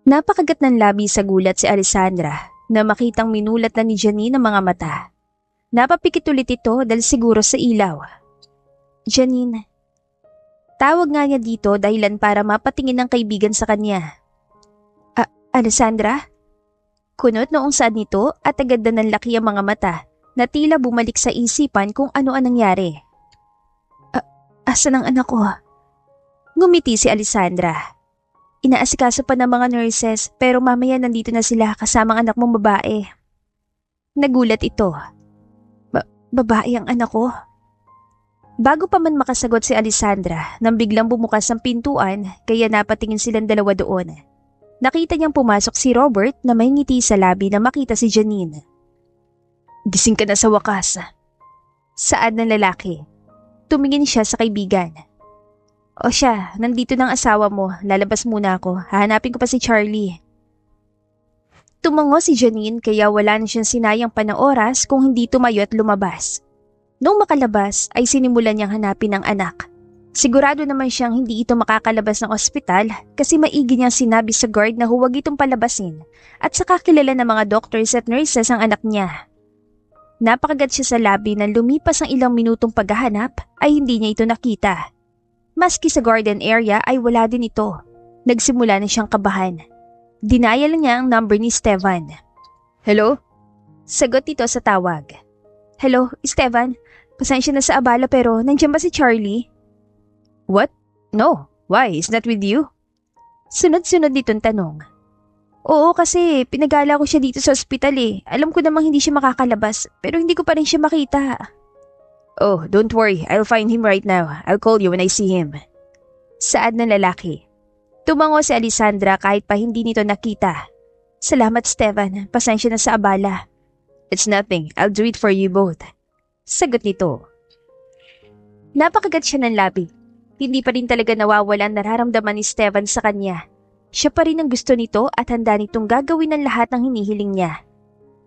Napakagat ng labi sa gulat si Alessandra na makitang minulat na ni Janine ang mga mata. Napapikit ulit ito dahil siguro sa ilaw. Janine. Tawag nga niya dito dahilan para mapatingin ng kaibigan sa kanya. Alessandra? Kunot noong saan nito at agad na nanlaki ang mga mata na tila bumalik sa isipan kung ano ang nangyari. Asan ang anak ko? Ngumiti si Alessandra. Inaasikaso pa ng mga nurses pero mamaya nandito na sila kasama ang anak mong babae. Nagulat ito. Babae ang anak ko? Bago pa man makasagot si Alessandra nang biglang bumukas ang pintuan kaya napatingin silang dalawa doon. Nakita niyang pumasok si Robert na may ngiti sa labi na makita si Janine. Gising ka na sa wakas. Saad ng lalaki. Tumingin siya sa kaibigan. O siya, nandito ng asawa mo, lalabas muna ako, hahanapin ko pa si Charlie. Tumango si Janine kaya wala na siyang sinayang panooras kung hindi tumayo at lumabas. Nung makalabas ay sinimulan niyang hanapin ang anak. Sigurado naman siyang hindi ito makakalabas ng ospital kasi maigi niyang sinabi sa guard na huwag itong palabasin at saka kilala ng mga doctors at nurses ang anak niya. Napakagat siya sa labi nang lumipas ang ilang minutong paghahanap ay hindi niya ito nakita. Maski sa garden area ay wala din ito. Nagsimula na siyang kabahan. Dinayal niya ang number ni Stevan. Hello? Sagot ito sa tawag. Hello, Stevan. Pasensya na sa abala pero nandiyan ba si Charlie? What? No. Why? Is that with you? Sunod-sunod nitong tanong. Oo kasi pinagala ko siya dito sa ospital eh. Alam ko namang hindi siya makakalabas pero hindi ko pa rin siya makita. Oh, don't worry. I'll find him right now. I'll call you when I see him. Saad ng lalaki. Tumango si Alessandra kahit pa hindi nito nakita. Salamat, Stevan. Pasensya na sa abala. It's nothing. I'll do it for you both. Sagot nito. Napakagat siya ng labi. Hindi pa rin talaga nawawala ang nararamdaman ni Stevan sa kanya. Siya pa rin ang gusto nito at handa nitong gagawin ang lahat ng hinihiling niya.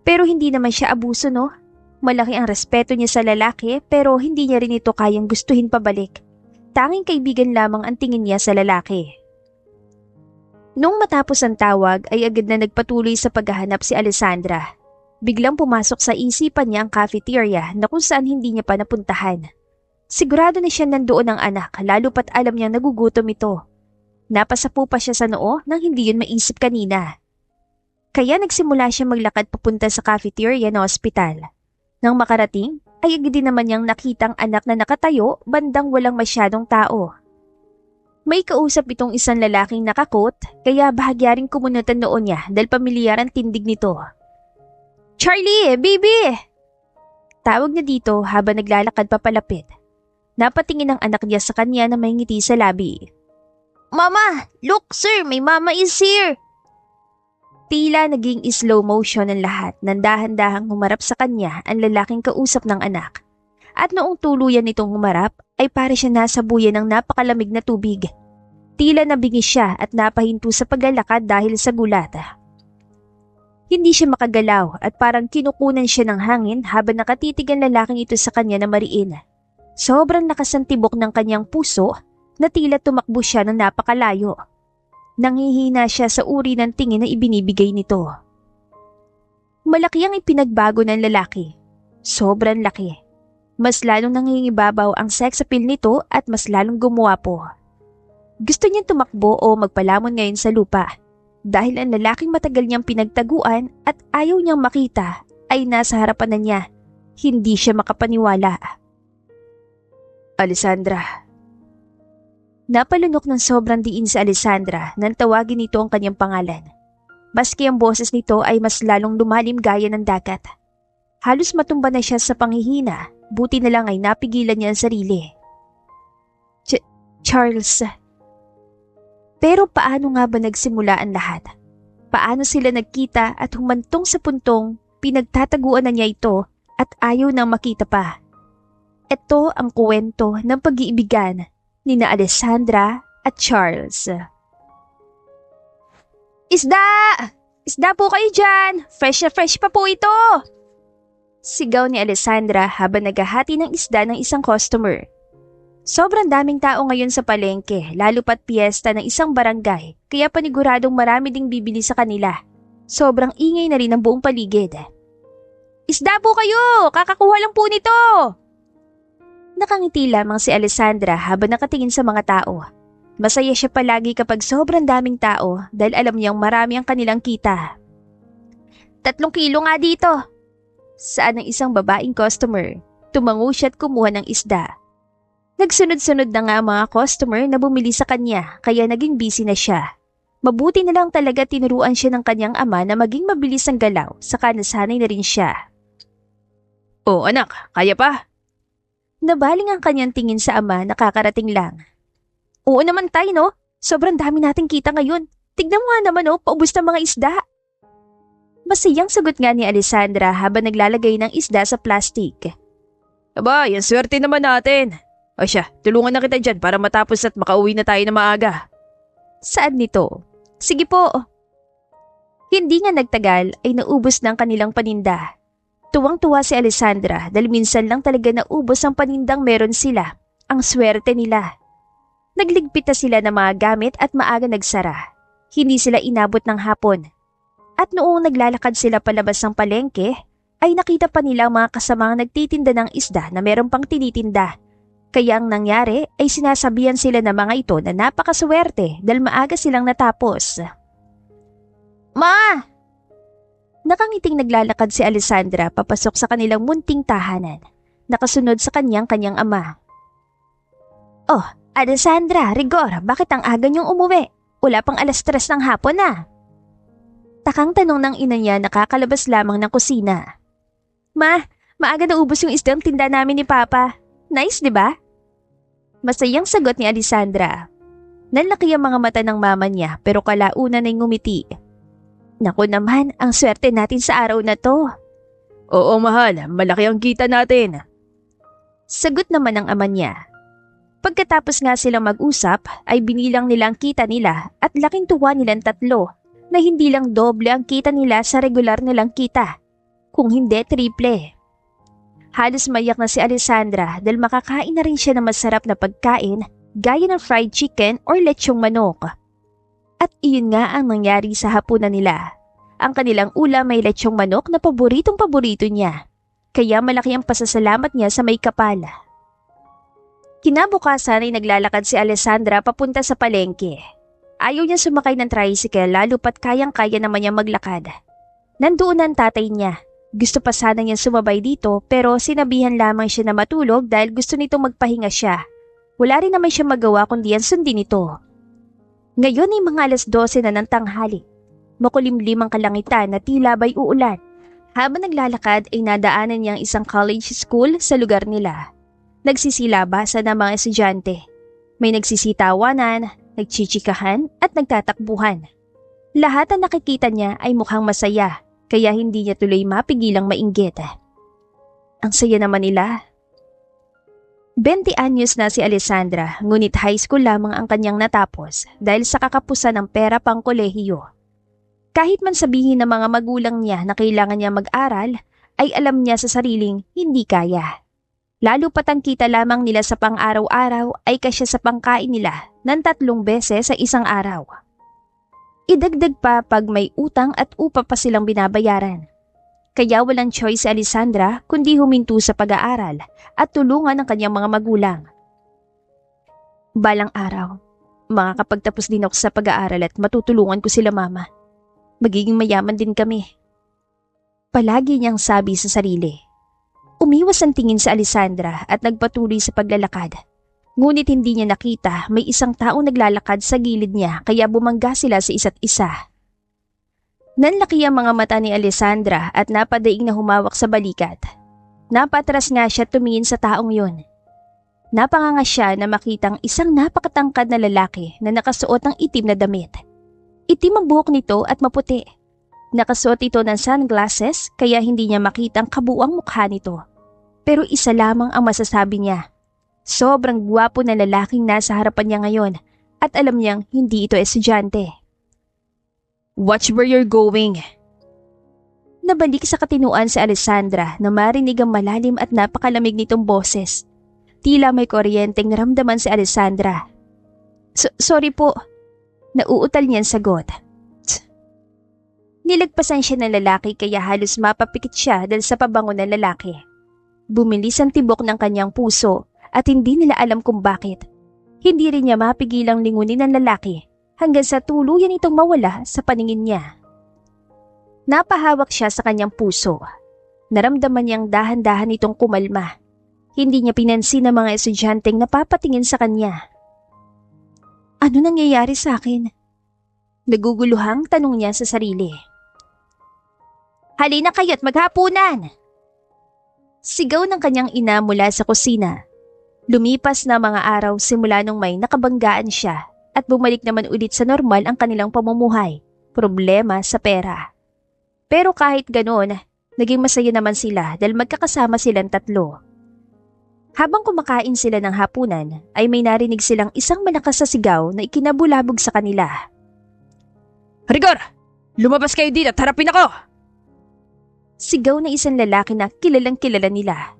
Pero hindi naman siya abuso, no? Malaki ang respeto niya sa lalaki pero hindi niya rin ito kayang gustuhin pabalik. Tanging kaibigan lamang ang tingin niya sa lalaki. Nung matapos ang tawag ay agad na nagpatuloy sa paghahanap si Alessandra. Biglang pumasok sa isipan niya ang cafeteria na kung saan hindi niya pa napuntahan. Sigurado na siya nandoon ang anak lalo pat alam niyang nagugutom ito. Napasapu pa siya sa noo nang hindi yun maisip kanina. Kaya nagsimula siya maglakad papunta sa cafeteria ng ospital. Nang makarating, ay agad din naman niyang nakitang anak na nakatayo bandang walang masyadong tao. May kausap itong isang lalaking nakakot kaya bahagyaring kumunutan noon niya dahil pamilyar ang tindig nito. Charlie, baby! Tawag niya dito habang naglalakad papalapit. Napatingin ang anak niya sa kanya na may ngiti sa labi. Mama! Look sir, may mama is here! Tila naging slow motion ang lahat nang dahan-dahang humarap sa kanya ang lalaking kausap ng anak. At noong tuluyan nitong humarap ay para siya nasa buya ng napakalamig na tubig. Tila nabingis siya at napahinto sa paglalakad dahil sa gulat. Hindi siya makagalaw at parang kinukunan siya ng hangin habang nakatitig ang lalaking ito sa kanya na mariin. Sobrang lakas ang tibok ng kanyang puso na tila tumakbo siya ng napakalayo. Nangihina siya sa uri ng tingin na ibinibigay nito. Malaki ang ipinagbago ng lalaki. Sobrang laki. Mas lalong nangingibabaw ang sex appeal nito at mas lalong gumuwapo. Gusto niyang tumakbo o magpalamon ngayon sa lupa dahil ang lalaking matagal niyang pinagtaguan at ayaw niyang makita ay nasa harapan na niya. Hindi siya makapaniwala. Alessandra. Napalunok ng sobrang diin si Alessandra nang tawagin nito ang kanyang pangalan. Maski ang boses nito ay mas lalong lumalim gaya ng dagat. Halos matumba na siya sa panghihina, buti na lang ay napigilan niya ang sarili. Charles. Pero paano nga ba nagsimula ang lahat? Paano sila nagkita at humantong sa puntong pinagtataguan na niya ito at ayaw nang makita pa? Ito ang kwento ng pag-iibigan nina Alessandra at Charles. Isda! Isda po kayo dyan! Fresh na fresh pa po ito! Sigaw ni Alessandra habang naghahati ng isda ng isang customer. Sobrang daming tao ngayon sa palengke, lalo pat piyesta ng isang barangay, kaya paniguradong marami ding bibili sa kanila. Sobrang ingay na rin ang buong paligid. Isda po kayo! Kakakuha lang po nito! Nakangiti lamang si Alessandra habang nakatingin sa mga tao. Masaya siya palagi kapag sobrang daming tao dahil alam niyang marami ang kanilang kita. 3 kilo nga dito! Saan ang isang babaeng customer? Tumango siya at kumuha ng isda. Nagsunod-sunod na nga ang mga customer na bumili sa kanya kaya naging busy na siya. Mabuti na lang talaga tinuruan siya ng kanyang ama na maging mabilis ang galaw saka nasanay na rin siya. Oh anak, kaya pa? Nabaling ang kanyang tingin sa ama na kakarating lang. Oo naman tay no, sobrang dami nating kita ngayon. Tignan mo nga naman oh, paubos na mga isda. Masayang sagot nga ni Alessandra habang naglalagay ng isda sa plastic. Aba, yan swerte naman natin. O siya, tulungan na kita dyan para matapos at makauwi na tayo na maaga. Saan nito? Sige po. Hindi nga nagtagal ay naubos ng kanilang paninda. Tuwang-tuwa si Alessandra dahil minsan lang talaga naubos ang panindang meron sila. Ang swerte nila. Nagligpit na sila ng mga gamit at maaga nagsara. Hindi sila inabot ng hapon. At noong naglalakad sila palabas ng palengke, ay nakita pa nila ang mga kasamang nagtitinda ng isda na meron pang tinitinda. Kaya ang nangyari ay sinasabihan sila ng mga ito na napakaswerte dahil maaga silang natapos. Ma! Nakangiting naglalakad si Alessandra papasok sa kanilang munting tahanan. Nakasunod sa kanyang ama. Oh, Alessandra, Rigor, bakit ang aga niyong umuwi? Wala pang 3:00 ng hapon na. Takang tanong ng ina niya nakakalabas lamang ng kusina. Ma, maaga na ubos yung isdang tinda namin ni Papa. Nice, di ba? Masayang sagot ni Alessandra. Nalaki ang mga mata ng mama niya pero kalaunan ay ngumiti. Naku naman, ang swerte natin sa araw na to. Oo mahal, malaki ang kita natin. Sagot naman ng ama niya. Pagkatapos nga silang mag-usap ay binilang nila ang kita nila at laking tuwa nilang 3 na hindi lang doble ang kita nila sa regular nilang kita, kung hindi triple. Halos mayak na si Alessandra dahil makakain na rin siya ng masarap na pagkain gaya ng fried chicken or lechong manok. At iyon nga ang nangyari sa hapunan nila. Ang kanilang ulam may lechong manok na paboritong-paborito niya. Kaya malaki ang pasasalamat niya sa may kapal. Kinabukasan ay naglalakad si Alessandra papunta sa palengke. Ayaw niya sumakay ng tricycle lalo pat kayang-kaya naman niya maglakad. Nandoon ang tatay niya. Gusto pa sana niyang sumabay dito pero sinabihan lamang siya na matulog dahil gusto nitong magpahinga siya. Wala rin naman siya magawa kundi ang sundin ito. Ngayon ay mga 12:00 na ng tanghali. Makulimlim ang kalangitan na tila ba'y uulan. Habang naglalakad ay nadaanan niyang isang college school sa lugar nila. Nagsisilabasan ang mga estudyante. May nagsisitawanan, nagchichikahan at nagtatakbuhan. Lahat ang nakikita niya ay mukhang masaya. Kaya hindi niya tuloy mapigilang mainggit. Ang saya naman nila. 20 anyos na si Alessandra, ngunit high school lamang ang kanyang natapos dahil sa kakapusan ng pera pang kolehiyo. Kahit man sabihin ng mga magulang niya na kailangan niya mag-aral, ay alam niya sa sariling hindi kaya. Lalo pat ang kita lamang nila sa pang-araw-araw ay kasya sa pangkain nila ng 3 beses sa isang araw. Idagdag pa pag may utang at upa pa silang binabayaran. Kaya walang choice si Alessandra kundi huminto sa pag-aaral at tulungan ang kanyang mga magulang. Balang araw, makakapagtapos din ako sa pag-aaral at matutulungan ko sila mama. Magiging mayaman din kami. Palagi niyang sabi sa sarili. Umiwas ang tingin sa Alessandra at nagpatuloy sa paglalakad. Ngunit hindi niya nakita may isang taong naglalakad sa gilid niya kaya bumangga sila sa isa't isa. Nanlaki ang mga mata ni Alessandra at napadaig na humawak sa balikat. Napatras nga siya tumingin sa taong yun. Napanganga siya na makitang isang napakatangkad na lalaki na nakasuot ng itim na damit. Itim ang buhok nito at maputi. Nakasuot ito ng sunglasses kaya hindi niya makita ang kabuuang mukha nito. Pero isa lamang ang masasabi niya. Sobrang gwapo na lalaking nasa harapan niya ngayon at alam niyang hindi ito estudyante. Watch where you're going. Nabalik sa katinuan si Alessandra na marinig ang malalim at napakalamig nitong boses. Tila may kuryenteng naramdaman si Alessandra. Sorry po. Nauutal niyang sagot. Nilagpasan siya ng lalaki kaya halos mapapikit siya dahil sa pabango ng lalaki. Bumilis ang tibok ng kanyang puso at hindi nila alam kung bakit. Hindi rin niya mapigilang lingunin ng lalaki hanggang sa tuluyan itong mawala sa paningin niya. Napahawak siya sa kanyang puso. Naramdaman niyang dahan-dahan itong kumalma. Hindi niya pinansin ang mga estudyanteng napapatingin sa kanya. Ano nangyayari sa akin? Naguguluhang tanong niya sa sarili. Halina kayo't maghapunan! Sigaw ng kanyang ina mula sa kusina. Lumipas na mga araw simula nung may nakabanggaan siya at bumalik naman ulit sa normal ang kanilang pamumuhay, problema sa pera. Pero kahit ganoon, naging masaya naman sila dahil magkakasama silang tatlo. Habang kumakain sila ng hapunan ay may narinig silang isang malakas na sigaw na ikinabulabog sa kanila. Rigor! Lumabas kayo dito at harapin ako! Sigaw na isang lalaki na kilalang kilala nila.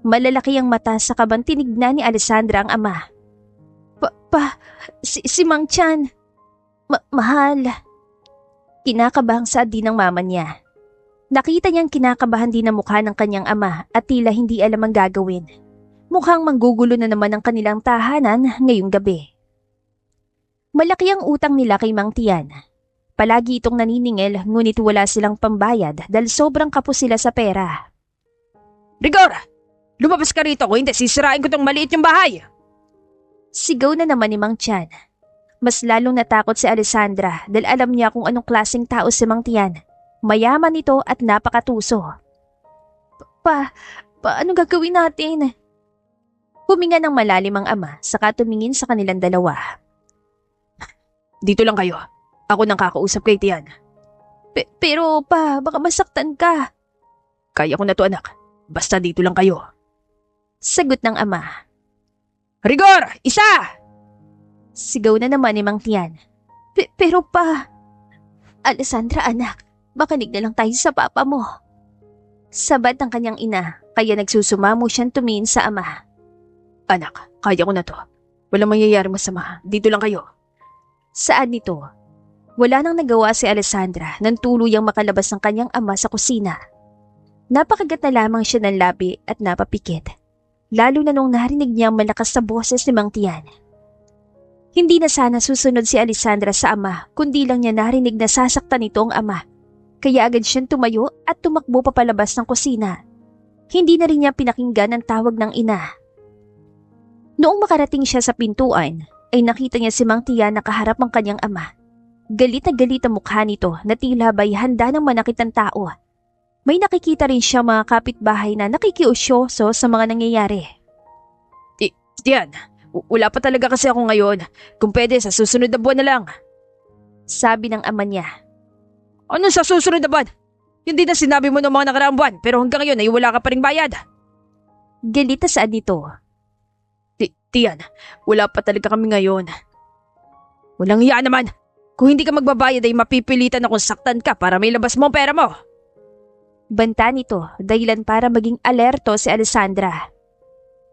Malalaki ang mata sa kabang tinignan ni Alessandra ang ama. Si Mang Chan. Mahal. Kinakabahan sa din ng mama niya. Nakita niyang kinakabahan din ang mukha ng kanyang ama at tila hindi alam ang gagawin. Mukhang manggugulo na naman ang kanilang tahanan ngayong gabi. Malaki ang utang nila kay Mang Tian. Palagi itong naniningil ngunit wala silang pambayad dahil sobrang kapos sila sa pera. Rigor! Lumabas ka rito kung hindi sisirain ko tong maliit yung bahay! Sigaw na naman ni Mang Tian. Mas lalong natakot si Alessandra dahil alam niya kung anong klaseng tao si Mang Tian. Mayaman ito at napakatuso. Paano gagawin natin? Huminga ng malalim ang ama saka tumingin sa kanilang dalawa. Dito lang kayo. Ako nang kakausap kay Tian. Pero baka masaktan ka. Kaya ko na to anak. Basta dito lang kayo. Sagot ng ama. Rigor! Isa! Sigaw na naman ni Mang Tian. Pero Alessandra anak, makinig na lang tayo sa papa mo. Sabat ng kanyang ina kaya nagsusumamo siyang tumingin sa ama. Anak, kaya ko na to. Walang mangyayari masama. Dito lang kayo. Saan nito? Wala nang nagawa si Alessandra nang tuluyang makalabas ng kanyang ama sa kusina. Napakagat na lamang siya ng labi at napapikit. Lalo na nung narinig niyang malakas na boses ni Mang Tian. Hindi na sana susunod si Alessandra sa ama kundi lang niya narinig na sasaktan nito ang ama. Kaya agad siyang tumayo at tumakbo papalabas ng kusina. Hindi na rin niya pinakinggan ang tawag ng ina. Noong makarating siya sa pintuan ay nakita niya si Mang Tian nakaharap ang kanyang ama. Galit na galit ang mukha nito na tila ba'y handa ng manakit ng tao. May nakikita rin siya mga kapitbahay na nakikiusyoso sa mga nangyayari. Tian, wala pa talaga kasi ako ngayon. Kung pwede sa susunod na buwan na lang. Sabi ng ama niya. Ano sa susunod na buwan? Hindi na sinabi mo ng mga nakaraang buwan pero hanggang ngayon ay wala ka pa ring bayad. Galit na saan nito? Tian, wala pa talaga kami ngayon. Walang hiya naman. Kung hindi ka magbabayad ay mapipilitan akong saktan ka para may labas mo ang pera mo. Banta nito dahilan para maging alerto si Alessandra.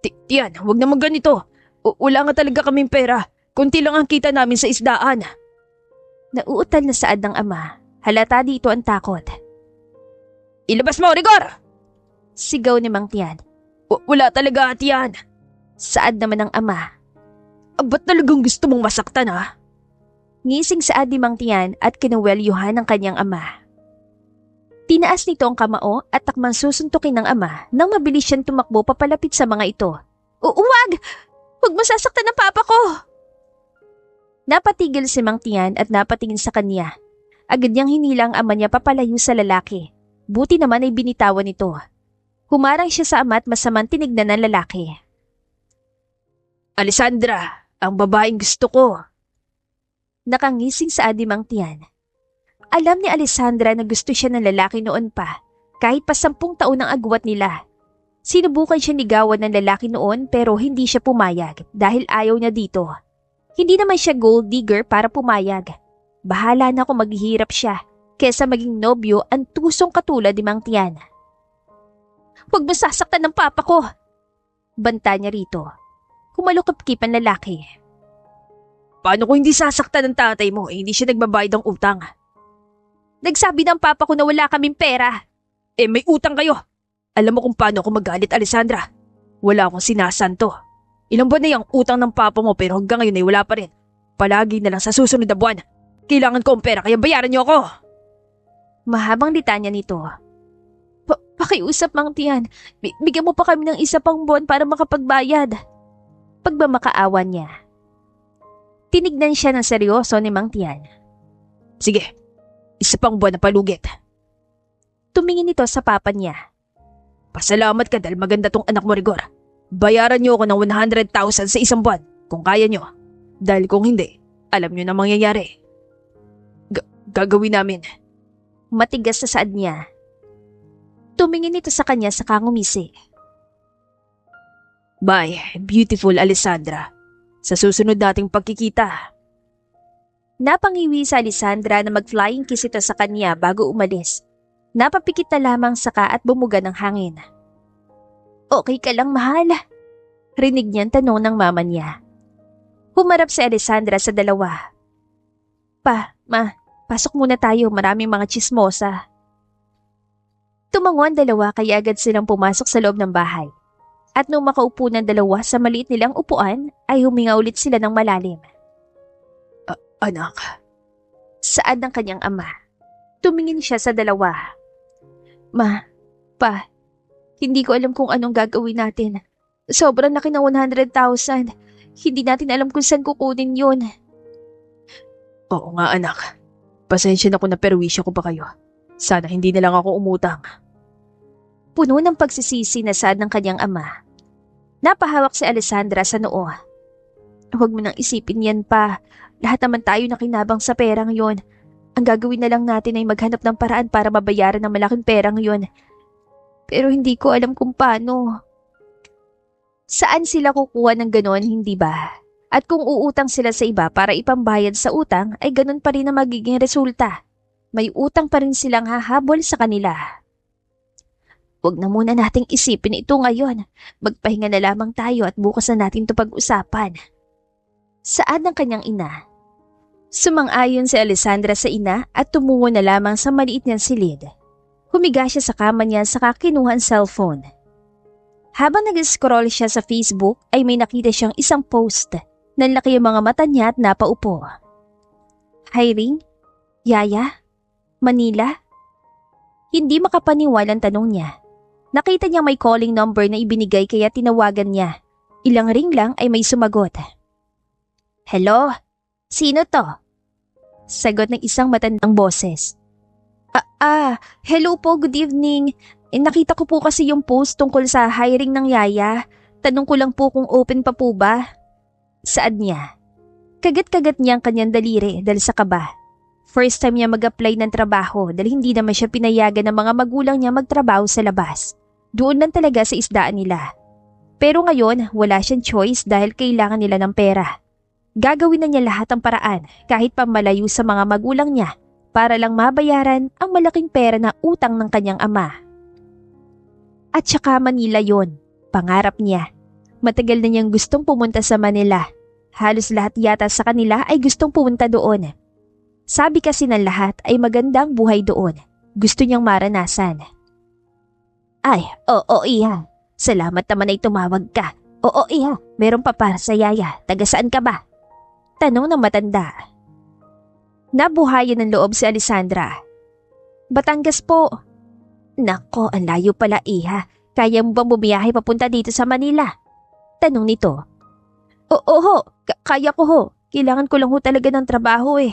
Tiyan, huwag naman ganito. Wala nga talaga kaming pera. Kunti lang ang kita namin sa isdaan. Nauutal na saad ng ama. Halata dito ang takot. Ilabas mo, Rigor! Sigaw ni Mang Tian. Wala talaga, Tiyan. Saad naman ng ama. Ba't talagang gusto mong masaktan ha? Ngising saad ni Mang Tian at kinuwelyuhan ng kanyang ama. Tinaas nito ang kamao at takmang susuntukin ng ama nang mabilis siyang tumakbo papalapit sa mga ito. Huwag! Huwag masasaktan ng papa ko! Napatigil si Mang Tian at napatingin sa kanya. Agad niyang hinila ang ama niya papalayo sa lalaki. Buti naman ay binitawan nito. Humarang siya sa ama at masamang tinignan ng lalaki. Alessandra, ang babaeng gusto ko. Nakangising sa adi Mang Tian. Alam ni Alessandra na gusto siya ng lalaki noon pa, kahit pa 10 taon ang agwat nila. Sinubukan siya ligawan ng lalaki noon pero hindi siya pumayag dahil ayaw niya dito. Hindi naman siya gold digger para pumayag. Bahala na kung maghihirap siya kesa maging nobyo ang tusong katulad ni Mang Tian. Huwag mo sasaktan ng papa ko! Banta niya rito. Humalukip-kip ang lalaki. Paano kung hindi sasaktan ng tatay mo hindi siya nagbabayad ng utang? Nagsabi ng papa ko na wala kaming pera. May utang kayo. Alam mo kung paano ako magalit, Alessandra. Wala akong sinasanto. Ilang buwan na yung utang ng papa mo pero hanggang ngayon ay wala pa rin. Palagi na lang sa susunod na buwan. Kailangan ko ang pera kaya bayaran niyo ako. Mahabang litanya nito. Pakiusap, Mang Tian. Bigyan mo pa kami ng isa pang buwan para makapagbayad. Pagmamakaawa niya. Tinignan siya ng seryoso ni Mang Tian. Sige, isa pang buwan na palugit. Tumingin ito sa papa niya. Pasalamat ka dahil maganda tong anak mo, Rigor. Bayaran niyo ako ng 100,000 sa isang buwan kung kaya niyo. Dahil kung hindi, alam niyo na mangyayari. Gagawin namin. Matigas sa saad niya. Tumingin ito sa kanya sa ngumisi. Bye, beautiful Alessandra. Sa susunod nating pagkikita. Napangiwi sa Alessandra na mag-flying kiss ito sa kanya bago umalis. Napapikit na lamang saka at bumuga ng hangin. Okay ka lang, mahal? Rinig niyang tanong ng mama niya. Humarap si Alessandra sa dalawa. Pasok muna tayo, maraming mga tsismosa. Tumango ang dalawa kaya agad silang pumasok sa loob ng bahay. At nung makaupo ng dalawa sa maliit nilang upuan, ay huminga ulit sila ng malalim. Anak. Saad ng kanyang ama. Tumingin siya sa dalawa. Hindi ko alam kung anong gagawin natin. Sobrang laki ng 100,000. Hindi natin alam kung saan kukunin yun. Oo nga, anak. Pasensya na kung naperwisyo ko pa kayo. Sana hindi na lang ako umutang. Puno ng pagsisisi na saad ng kanyang ama. Napahawak si Alessandra sa noo. Huwag mo nang isipin yan pa. Lahat naman tayo nakinabang sa perang yon. Ang gagawin na lang natin ay maghanap ng paraan para mabayaran ng malaking perang yon. Pero hindi ko alam kung paano. Saan sila kukuha ng ganon, hindi ba? At kung uutang sila sa iba para ipambayad sa utang, ay ganon pa rin ang magiging resulta. May utang pa rin silang hahabol sa kanila. Huwag na muna nating isipin ito ngayon. Magpahinga na lamang tayo at bukas na natin ito pag-usapan. Saad ng kanyang ina. Sumang-ayon si Alessandra sa ina at tumungo na lamang sa maliit niyang silid. Humiga siya sa kama niya saka kinuha ang cellphone. Habang nag-scroll siya sa Facebook ay may nakita siyang isang post. Nanlaki ang mga mata niya at napaupo. Hiring? Yaya? Manila? Hindi makapaniwalang tanong niya. Nakita niya may calling number na ibinigay kaya tinawagan niya. Ilang ring lang ay may sumagot. Hello? Sino to? Sagot ng isang matandang boses. Hello po, good evening. Nakita ko po kasi yung post tungkol sa hiring ng yaya. Tanong ko lang po kung open pa po ba? Saad niya. Kagat-kagat niya ang kanyang daliri dahil sa kaba. First time niya mag-apply ng trabaho dahil hindi naman siya pinayagan ng mga magulang niya magtrabaho sa labas. Doon lang talaga sa isdaan nila. Pero ngayon, wala siyang choice dahil kailangan nila ng pera. Gagawin na niya lahat ng paraan kahit pa malayo sa mga magulang niya para lang mabayaran ang malaking pera na utang ng kanyang ama. At saka Manila yon, pangarap niya. Matagal na niyang gustong pumunta sa Manila. Halos lahat yata sa kanila ay gustong pumunta doon. Sabi kasi ng lahat ay magandang buhay doon. Gusto niyang maranasan. Ay, oo iha. Salamat naman ay tumawag ka. Oo iha, meron pa para sa yaya. Taga saan ka ba? Tanong ng matanda. Nabuhayan ng loob si Alessandra. Batangas po. Nako, ang layo pala iha. Kaya mo bang bumiyahe papunta dito sa Manila? Tanong nito. Oo ho, kaya ko ho. Kailangan ko lang ho talaga ng trabaho eh.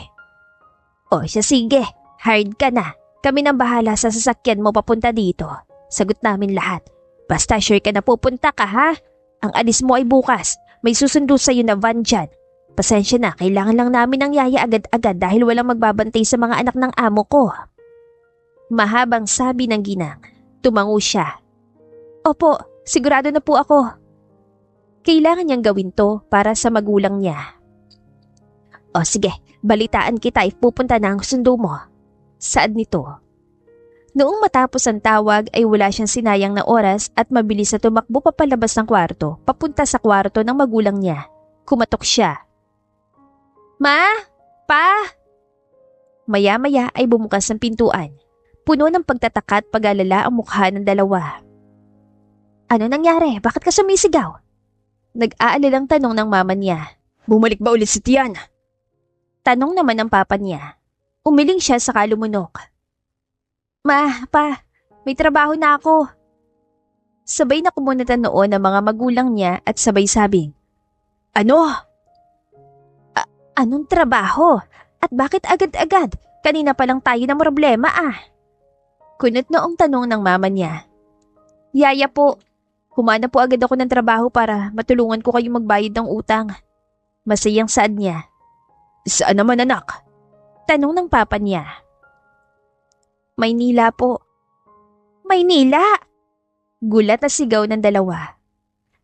O siya sige, hired ka na. Kami nang bahala sa sasakyan mo papunta dito. Sagot namin lahat. Basta sure ka na pupunta ka ha. Ang alis mo ay bukas. May susundo sa'yo na van dyan. Pasensya na, kailangan lang namin ng yaya agad-agad dahil walang magbabantay sa mga anak ng amo ko. Mahabang sabi ng ginang. Tumango siya. Opo, sigurado na po ako. Kailangan niyang gawin to para sa magulang niya. O sige, balitaan kita if pupunta na ang sundo mo. Saad nito. Noong matapos ang tawag ay wala siyang sinayang na oras at mabilis na tumakbo papalabas ng kwarto, papunta sa kwarto ng magulang niya. Kumatok siya. Ma? Pa? Maya-maya ay bumukas ang pintuan. Puno ng pagtataka at pag-alala ang mukha ng dalawa. Ano nangyari? Bakit ka sumisigaw? Nag-aalalang tanong ng mama niya. Bumalik ba ulit si Tian? Tanong naman ng papa niya. Umiling siya sa kalumunok. Ma, pa, may trabaho na ako. Sabay na kumunatan noon ng mga magulang niya at sabay sabing, Ano? Anong trabaho? At bakit agad-agad? Kanina pa lang tayo ng problema Kunot noong tanong ng mama niya. Yaya po, humana po agad ako ng trabaho para matulungan ko kayong magbayad ng utang. Masayang saad niya. Saan naman anak? Tanong ng papa niya. Maynila po. Maynila? Gulat na sigaw ng dalawa.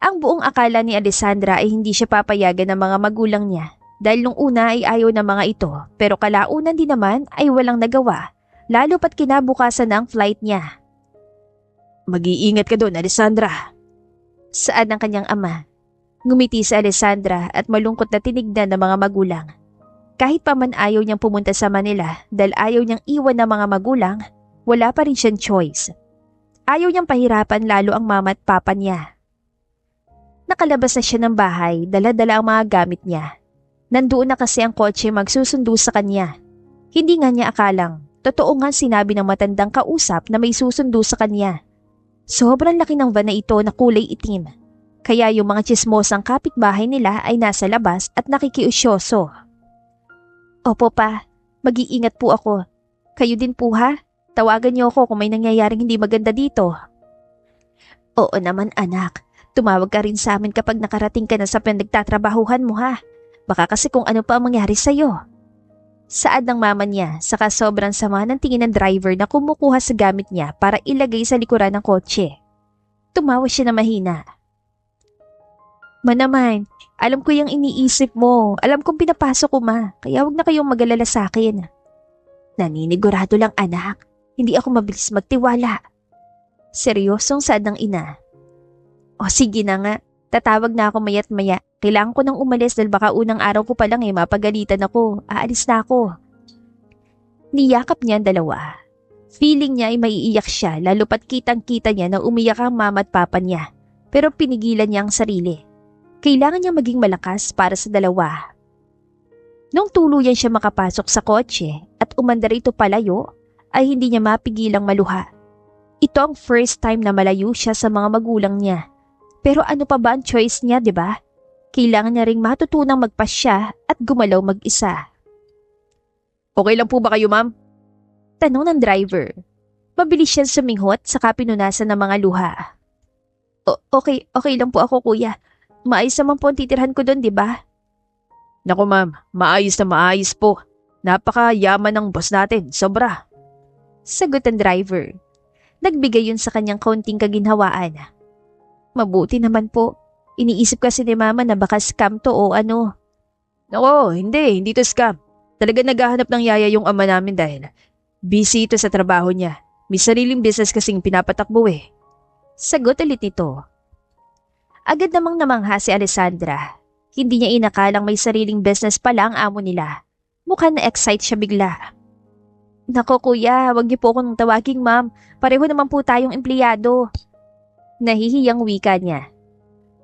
Ang buong akala ni Alessandra ay hindi siya papayagan ng mga magulang niya dahil nung una ay ayaw ng mga ito pero kalaunan din naman ay walang nagawa lalo pat kinabukasan ng flight niya. Mag-iingat ka doon, Alessandra. Saad ng kanyang ama. Ngumiti si Alessandra at malungkot na tinignan ng mga magulang. Kahit pa man ayaw niyang pumunta sa Manila dahil ayaw niyang iwan ng mga magulang, wala pa rin siyang choice. Ayaw niyang pahirapan lalo ang mama at papa niya. Nakalabas na siya ng bahay, dala-dala ang mga gamit niya. Nandoon na kasi ang kotse magsusundo sa kanya. Hindi nga niya akalang, totoo nga sinabi ng matandang kausap na may susundo sa kanya. Sobrang laki ng van na ito na kulay itim. Kaya yung mga tsismosang kapitbahay nila ay nasa labas at nakikiusyoso. Opo pa, mag-iingat po ako. Kayo din po ha? Tawagan niyo ako kung may nangyayaring hindi maganda dito. Oo naman anak, tumawag ka rin sa amin kapag nakarating ka na sa pinagtatrabahuhan mo ha. Baka kasi kung ano pa ang mangyari sa'yo. Saad ng mama niya saka sobrang sama ng tingin ng driver na kumukuha sa gamit niya para ilagay sa likuran ng kotse. Tumawa siya na mahina. Manaman, alam ko yung iniisip mo. Alam kong pinapasok ko kaya wag na kayong mag-alala sa akin. Naninigurado lang anak, hindi ako mabilis magtiwala. Seryosong saad ng ina. O sige na nga, tatawag na ako maya't maya. Kailangan ko nang umalis dahil baka unang araw ko pa lang mapagalitan ako. Aalis na ako. Niyakap niya ang dalawa. Feeling niya ay maiiyak siya lalo pat kitang-kita niya na umiyak ang mama at papa niya. Pero pinigilan niya ang sarili. Kailangan niya maging malakas para sa dalawa. Nung tuluyan siya makapasok sa kotse at umandar ito palayo, ay hindi niya mapigilang maluha. Ito ang first time na malayo siya sa mga magulang niya. Pero ano pa ba ang choice niya, di ba? Kailangan niya ring matutunang magpasya at gumalaw mag-isa. Okay lang po ba kayo, ma'am? Tanong ng driver. Mabilis siyang suminghot saka pinunasan ng mga luha. Okay lang po ako kuya. Maayos naman po ang titirhan ko doon, di ba? Naku ma'am, maayos na maayos po. Napakayaman ng boss natin, sobra. Sagot ng driver. Nagbigay yun sa kanyang kaunting kaginhawaan. Mabuti naman po. Iniisip kasi ni mama na baka scam to o ano. Naku, hindi to scam. Talaga naghahanap ng yaya yung ama namin dahil busy ito sa trabaho niya. May sariling business kasing pinapatakbo Sagot ulit nito. Agad namang namangha si Alessandra. Hindi niya inakalang may sariling business pala ang amo nila. Mukhang na-excite siya bigla. Nako kuya, wag niyo po akong tawaging ma'am. Pareho naman po tayong empleyado. Nahihiyang wika niya.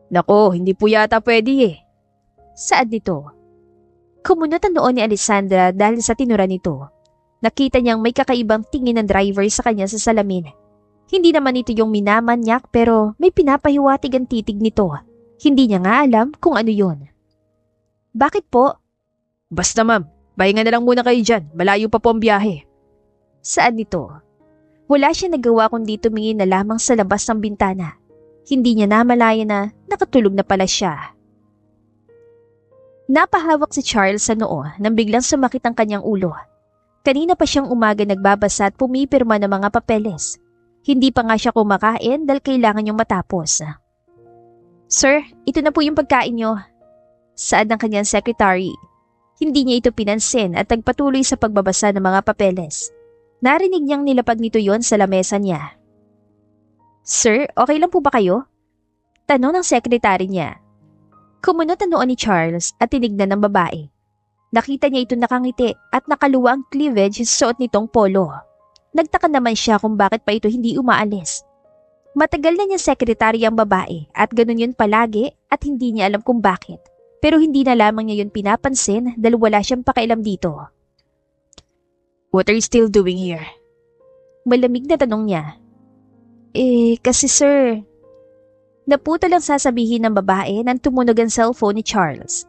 Nako, hindi po yata pwede Saad nito? Kumunot ang noon ni Alessandra dahil sa tinura nito. Nakita niyang may kakaibang tingin ng driver sa kanya sa salamin. Hindi naman ito yung minamanyak pero may pinapahiwatig ang titig nito. Hindi niya nga alam kung ano yun. Bakit po? Basta ma'am, pahinga na lang muna kayo dyan. Malayo pa po ang biyahe. Saad nito? Wala siya nagawa kundi tumingin na lamang sa labas ng bintana. Hindi niya namalaya na nakatulog na pala siya. Napahawak si Charles sa noo nang biglang sumakit ang kanyang ulo. Kanina pa siyang umaga nagbabasa at pumipirma ng mga papeles. Hindi pa nga siya kumakain dahil kailangan niyong matapos. Sir, ito na po yung pagkain niyo. Saad ng kanyang secretary. Hindi niya ito pinansin at nagpatuloy sa pagbabasa ng mga papeles. Narinig niyang nilapag nito yon sa lamesa niya. "Sir, okay lang po ba kayo?" Tanong ng sekretary niya. Kumunot ang noo ni Charles at tinignan ng babae. Nakita niya ito nakangiti at nakaluwa ang cleavage sa suot nitong polo. Nagtaka naman siya kung bakit pa ito hindi umaalis. Matagal na niya sekretary ang babae at ganun yun palagi at hindi niya alam kung bakit. Pero hindi na lamang niya yun pinapansin dahil wala siyang pakialam dito. What are you still doing here? Malamig na tanong niya. Kasi sir. Naputol ang sasabihin ng babae nang tumunog ang cellphone ni Charles.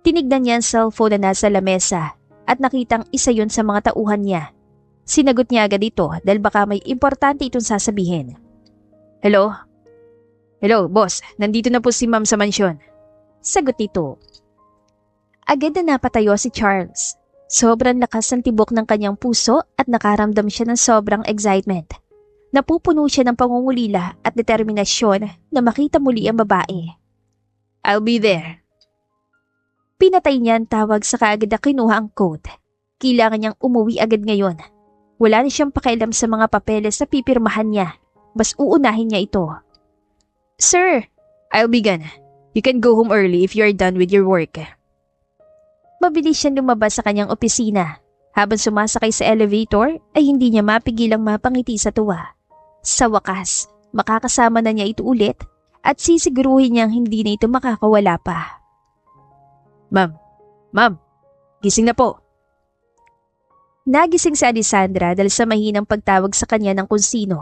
Tinignan niya ang cellphone na nasa lamesa at nakitang isa yun sa mga tauhan niya. Sinagot niya agad ito dahil baka may importante itong sasabihin. Hello? Hello, boss. Nandito na po si ma'am sa mansyon. Sagot nito. Agad na napatayo si Charles. Sobrang lakas ng tibok ng kanyang puso at nakaramdam siya ng sobrang excitement. Napupuno siya ng pangungulila at determinasyon na makita muli ang babae. I'll be there. Pinatay niya ang tawag sa kaagad na kinuha ang code. Kailangan niyang umuwi agad ngayon. Wala na siyang pakialam sa mga papeles na pipirmahan niya. Mas uunahin niya ito. Sir, I'll be gone. You can go home early if you're done with your work. Mabilis siyang lumabas sa kanyang opisina. Habang sumasakay sa elevator, ay hindi niya mapigilang mapangiti sa tuwa. Sa wakas, makakasama na niya ito ulit at sisiguruhin niyang hindi na ito makakawala pa. Ma'am, gising na po. Nagising si Alessandra dahil sa mahinang pagtawag sa kanya ng kung sino.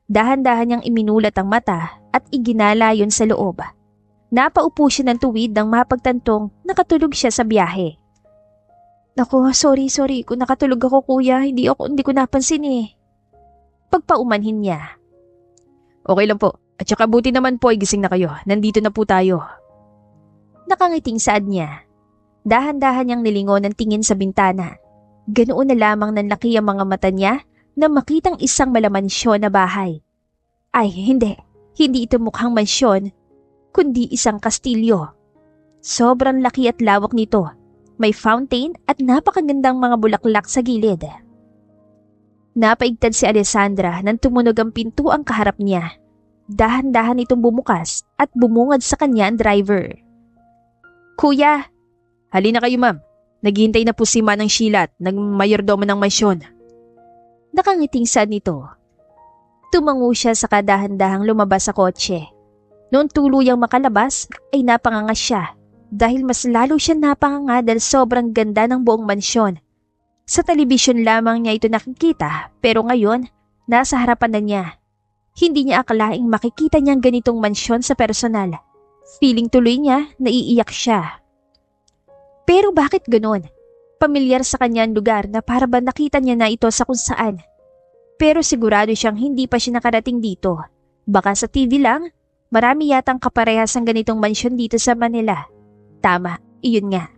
Dahan-dahan niyang iminulat ang mata at iginala yon sa loob. Napaupo siya ng tuwid nang mapagtantong nakatulog siya sa biyahe. Naku, sorry kung nakatulog ako kuya, hindi ko napansin eh. Pagpaumanhin niya. Okay lang po, at saka buti naman po ay gising na kayo, nandito na po tayo. Nakangiting saad niya. Dahan-dahan niyang nilingon ang tingin sa bintana. Ganoon na lamang nanlaki ang mga mata niya na makitang isang malamansyon na bahay. Ay, hindi ito mukhang mansyon, kundi isang kastilyo. Sobrang laki at lawak nito. May fountain at napakagandang mga bulaklak sa gilid. Napaigtad si Alessandra nang tumunog ang pintuang kaharap niya. Dahan-dahan itong bumukas at bumungad sa kanya ang driver. Kuya! Halina kayo ma'am. Naghihintay na po si Manang Sheila at mayordomo ng mansyon. Nakangiting sad nito. Tumango siya sa kadahan-dahang lumabas sa kotse. Noong tuluyang makalabas ay napangangas siya. Dahil mas lalo siya napanganga dahil sobrang ganda ng buong mansyon. Sa telebisyon lamang niya ito nakikita pero ngayon, nasa harapan na niya. Hindi niya akalaing makikita niyang ganitong mansyon sa personal. Feeling tuloy niya naiiyak siya. Pero bakit ganon? Pamilyar sa kanya ang lugar na para ba nakita niya na ito sa kung saan. Pero sigurado siyang hindi pa siya nakarating dito. Baka sa TV lang, marami yatang kaparehas ang ganitong mansyon dito sa Manila. Tama, iyon nga.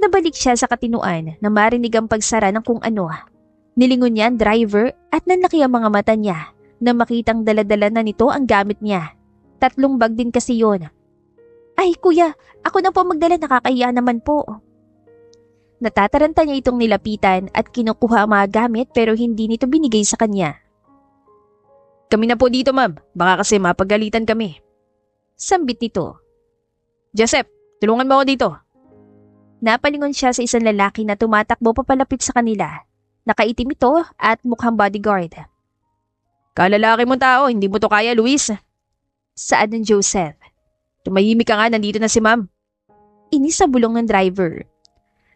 Nabalik siya sa katinuan na marinig ang pagsara ng kung ano. Nilingon niya ang driver at nanlaki ang mga mata niya na makitang daladala na nito ang gamit niya. 3 bag din kasi yon. Ay kuya, ako na po magdala, nakakahiya naman po. Natataranta niya itong nilapitan at kinukuha ang mga gamit pero hindi nito binigay sa kanya. Kami na po dito ma'am, baka kasi mapagalitan kami. Sambit nito. Joseph, tulungan mo ako dito. Napalingon siya sa isang lalaki na tumatakbo papalapit sa kanila. Nakaitim ito at mukhang bodyguard. Kalalaki mong tao, hindi mo to kaya, Luis. Saad ng Joseph. Tumahimik ka nga, nandito na si ma'am. Inis sa bulong ng driver.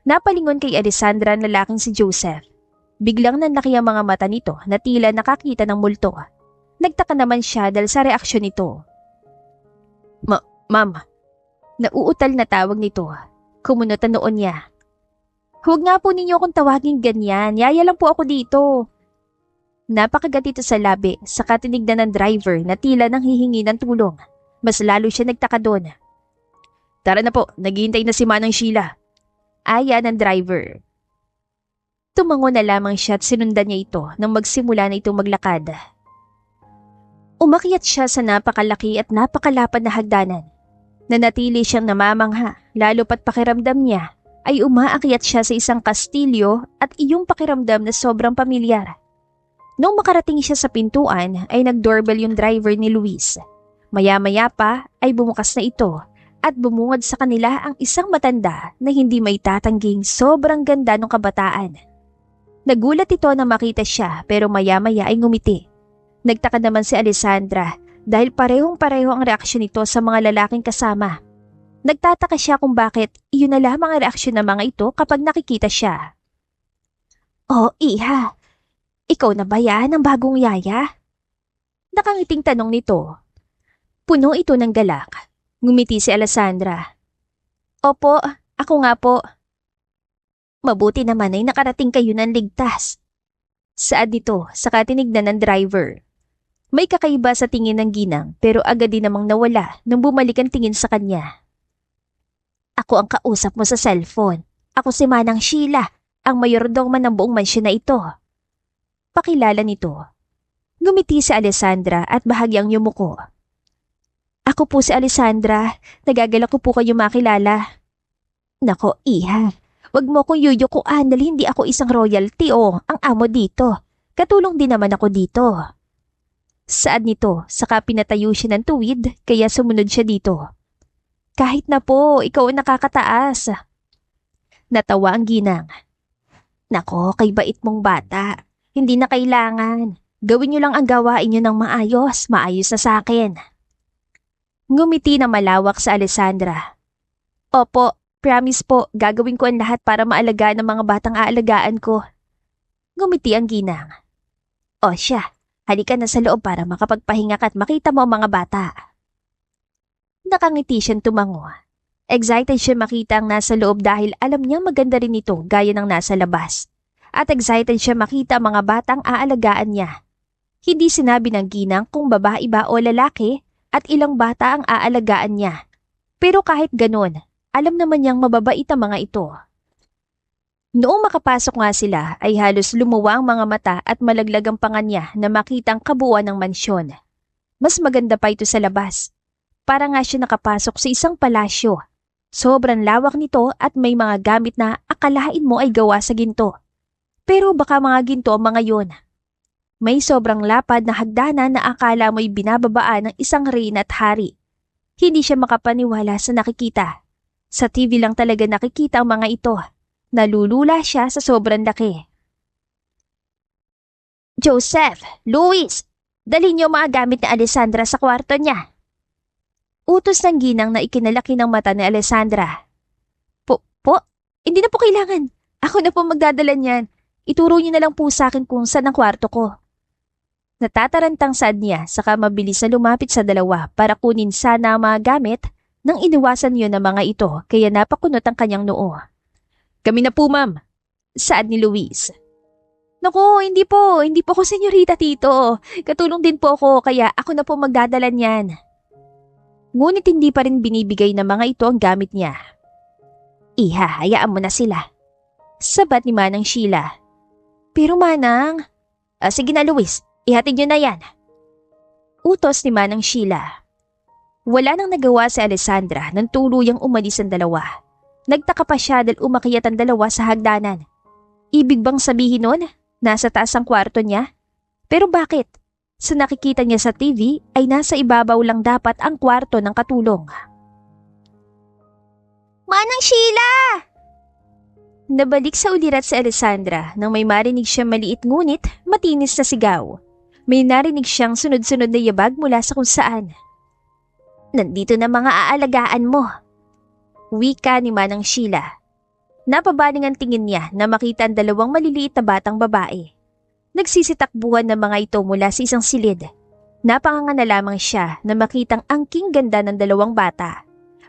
Napalingon kay Alessandra ang lalaking si Joseph. Biglang nanlaki ang mga mata nito na tila nakakita ng multo. Nagtaka naman siya dahil sa reaksyon nito. Ma'am. Nauutal na tawag nito. Kumunot ang noon niya. Huwag nga po ninyo akong tawagin ganyan. Yaya lang po ako dito. Napakagat ito sa labi sa katinignan ng driver na tila nang hihingi ng tulong. Mas lalo siya nagtaka doon. Tara na po, naghihintay na si Manang Sheila. Aya ng driver. Tumango na lamang siya at sinundan niya ito nang magsimula na itong maglakad. Umakyat siya sa napakalaki at napakalapad na hagdanan. Nanatili siyang namamangha lalo pat pakiramdam niya ay umaakyat siya sa isang kastilyo at iyong pakiramdam na sobrang pamilyar. Nung makarating siya sa pintuan ay nag-doorbell yung driver ni Luis. Maya-maya pa ay bumukas na ito at bumungad sa kanila ang isang matanda na hindi may tatangging sobrang ganda ng kabataan. Nagulat ito na makita siya pero maya-maya ay ngumiti. Nagtaka naman si Alessandra dahil parehong-pareho ang reaksyon nito sa mga lalaking kasama. Nagtataka siya kung bakit iyon na lamang ang reaksyon ng mga ito kapag nakikita siya. "Oh, iha, ikaw na ba yan ang bagong yaya?" Nakangiting tanong nito. Puno ito ng galak. Ngumiti si Alessandra. "Opo, ako nga po." "Mabuti naman ay nakarating kayo ng ligtas." Saad nito saka tinignan ng driver. May kakaiba sa tingin ng ginang pero agad din namang nawala nang bumalik ang tingin sa kanya. "Ako ang kausap mo sa cellphone. Ako si Manang Sheila, ang mayordoma ng buong mansyon na ito." Pakilala nito. Ngumiti si Alessandra at bahagyang yumuko. "Ako po si Alessandra. Nagagalak ko po kayo makilala." "Nako, iha. Wag mo kong yuyukuan dahil hindi ako isang royalty o ang amo dito. Katulong din naman ako dito." Saad nito, saka pinatayo siya ng tuwid kaya sumunod siya dito. "Kahit na po, ikaw ang nakakataas." Natawa ang ginang. "Nako, kay bait mong bata. Hindi na kailangan. Gawin niyo lang ang gawain niyo ng maayos. Maayos na sa akin." Ngumiti na malawak sa Alessandra. "Opo, promise po, gagawin ko ang lahat para maalagaan ang mga batang aalagaan ko." Ngumiti ang ginang. "O siya, halika na sa loob para makapagpahinga ka at makita mo ang mga bata." Nakangiti siyang tumango. Excited siya makita ang nasa loob dahil alam niyang maganda rin ito gaya ng nasa labas. At excited siya makita ang mga batang aalagaan niya. Hindi sinabi ng ginang kung babae ba o lalaki at ilang bata ang aalagaan niya. Pero kahit ganun, alam naman niyang mababait ang mga ito. Noong makapasok nga sila ay halos lumuwa ang mga mata at malaglag ang panga niya na makita ang kabuuan ng mansyon. Mas maganda pa ito sa labas. Para nga siya nakapasok sa isang palasyo. Sobrang lawak nito at may mga gamit na akalain mo ay gawa sa ginto. Pero baka mga ginto ang mga yon. May sobrang lapad na hagdanan na akala mo'y binababaan ng isang reyna at hari. Hindi siya makapaniwala sa nakikita. Sa TV lang talaga nakikita ang mga ito. Nalulula siya sa sobrang laki. "Joseph, Luis, dalhin niyo mga gamit ni Alessandra sa kwarto niya." Utos ng ginang na ikinalaki ng mata ni Alessandra. Po? Hindi na po kailangan. Ako na po magdadala niyan. Ituro niyo na lang po sa akin kung saan ang kwarto ko." Natatarantang saad niya saka mabilis na lumapit sa dalawa para kunin sana ang mga gamit nang iniwasan niyo ng mga ito kaya napakunot ang kanyang noo. "Kami na po, ma'am." Saad ni Luis. "Naku, hindi po ako senyorita tito. Katulong din po ako kaya ako na po magdadala niyan." Ngunit hindi pa rin binibigay ng mga ito ang gamit niya. "Iha, hayaan mo na sila." Sabat ni Manang Sheila. "Pero Manang..." Sige na Luis, ihatid niyo na yan." Utos ni Manang Sheila. Wala nang nagawa si Alessandra nang tuluyang umalis ang dalawa. Nagtaka pa siya dahil umakyat ang dalawa sa hagdanan. Ibig bang sabihin nun, nasa taas ang kwarto niya? Pero bakit? Sa nakikita niya sa TV ay nasa ibabaw lang dapat ang kwarto ng katulong. "Manang Sheila!" Nabalik sa ulirat si Alessandra nang may marinig siyang maliit ngunit matinis na sigaw. May narinig siyang sunod-sunod na yabag mula sa kung saan. "Nandito na mga aalagaan mo." Wika ni Manang Sheila. Napabaling ang tingin niya na makita ang dalawang maliliit na batang babae. Nagsisitakbuhan ng mga ito mula sa isang silid. Napanganga na lamang siya na makitang angking ganda ng dalawang bata.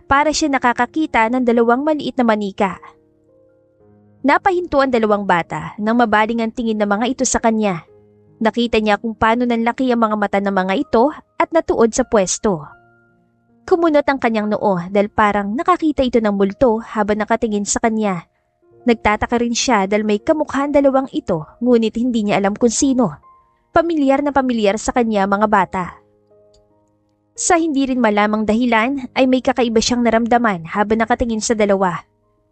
Para siya nakakakita ng dalawang maliit na manika. Napahinto ang dalawang bata nang mabaling ang tingin ng mga ito sa kanya. Nakita niya kung paano nanlaki ang mga mata ng mga ito at natuod sa pwesto. Kumunot ang kanyang noo dahil parang nakakita ito ng multo habang nakatingin sa kanya. Nagtataka rin siya dahil may kamukhaan dalawang ito ngunit hindi niya alam kung sino. Pamilyar na pamilyar sa kanya mga bata. Sa hindi rin malamang dahilan ay may kakaiba siyang naramdaman habang nakatingin sa dalawa.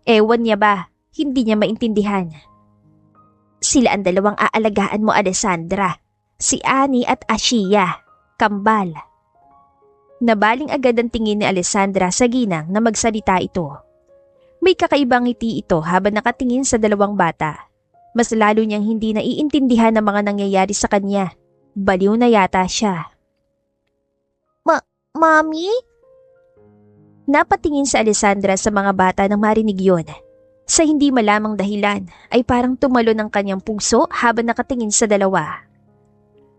Ewan niya ba, hindi niya maintindihan. Sila ang dalawang aalagaan mo, Alessandra. Si Annie at Ashia, kambal. Nabaling agad ang tingin ni Alessandra sa ginang na magsalita ito. May kakaibang ngiti ito habang nakatingin sa dalawang bata. Mas lalo niyang hindi naiintindihan ang mga nangyayari sa kanya. Baliw na yata siya. Mami? Napatingin si Alessandra sa mga bata nang marinig yun. Sa hindi malamang dahilan ay parang tumalon ang kanyang puso habang nakatingin sa dalawa.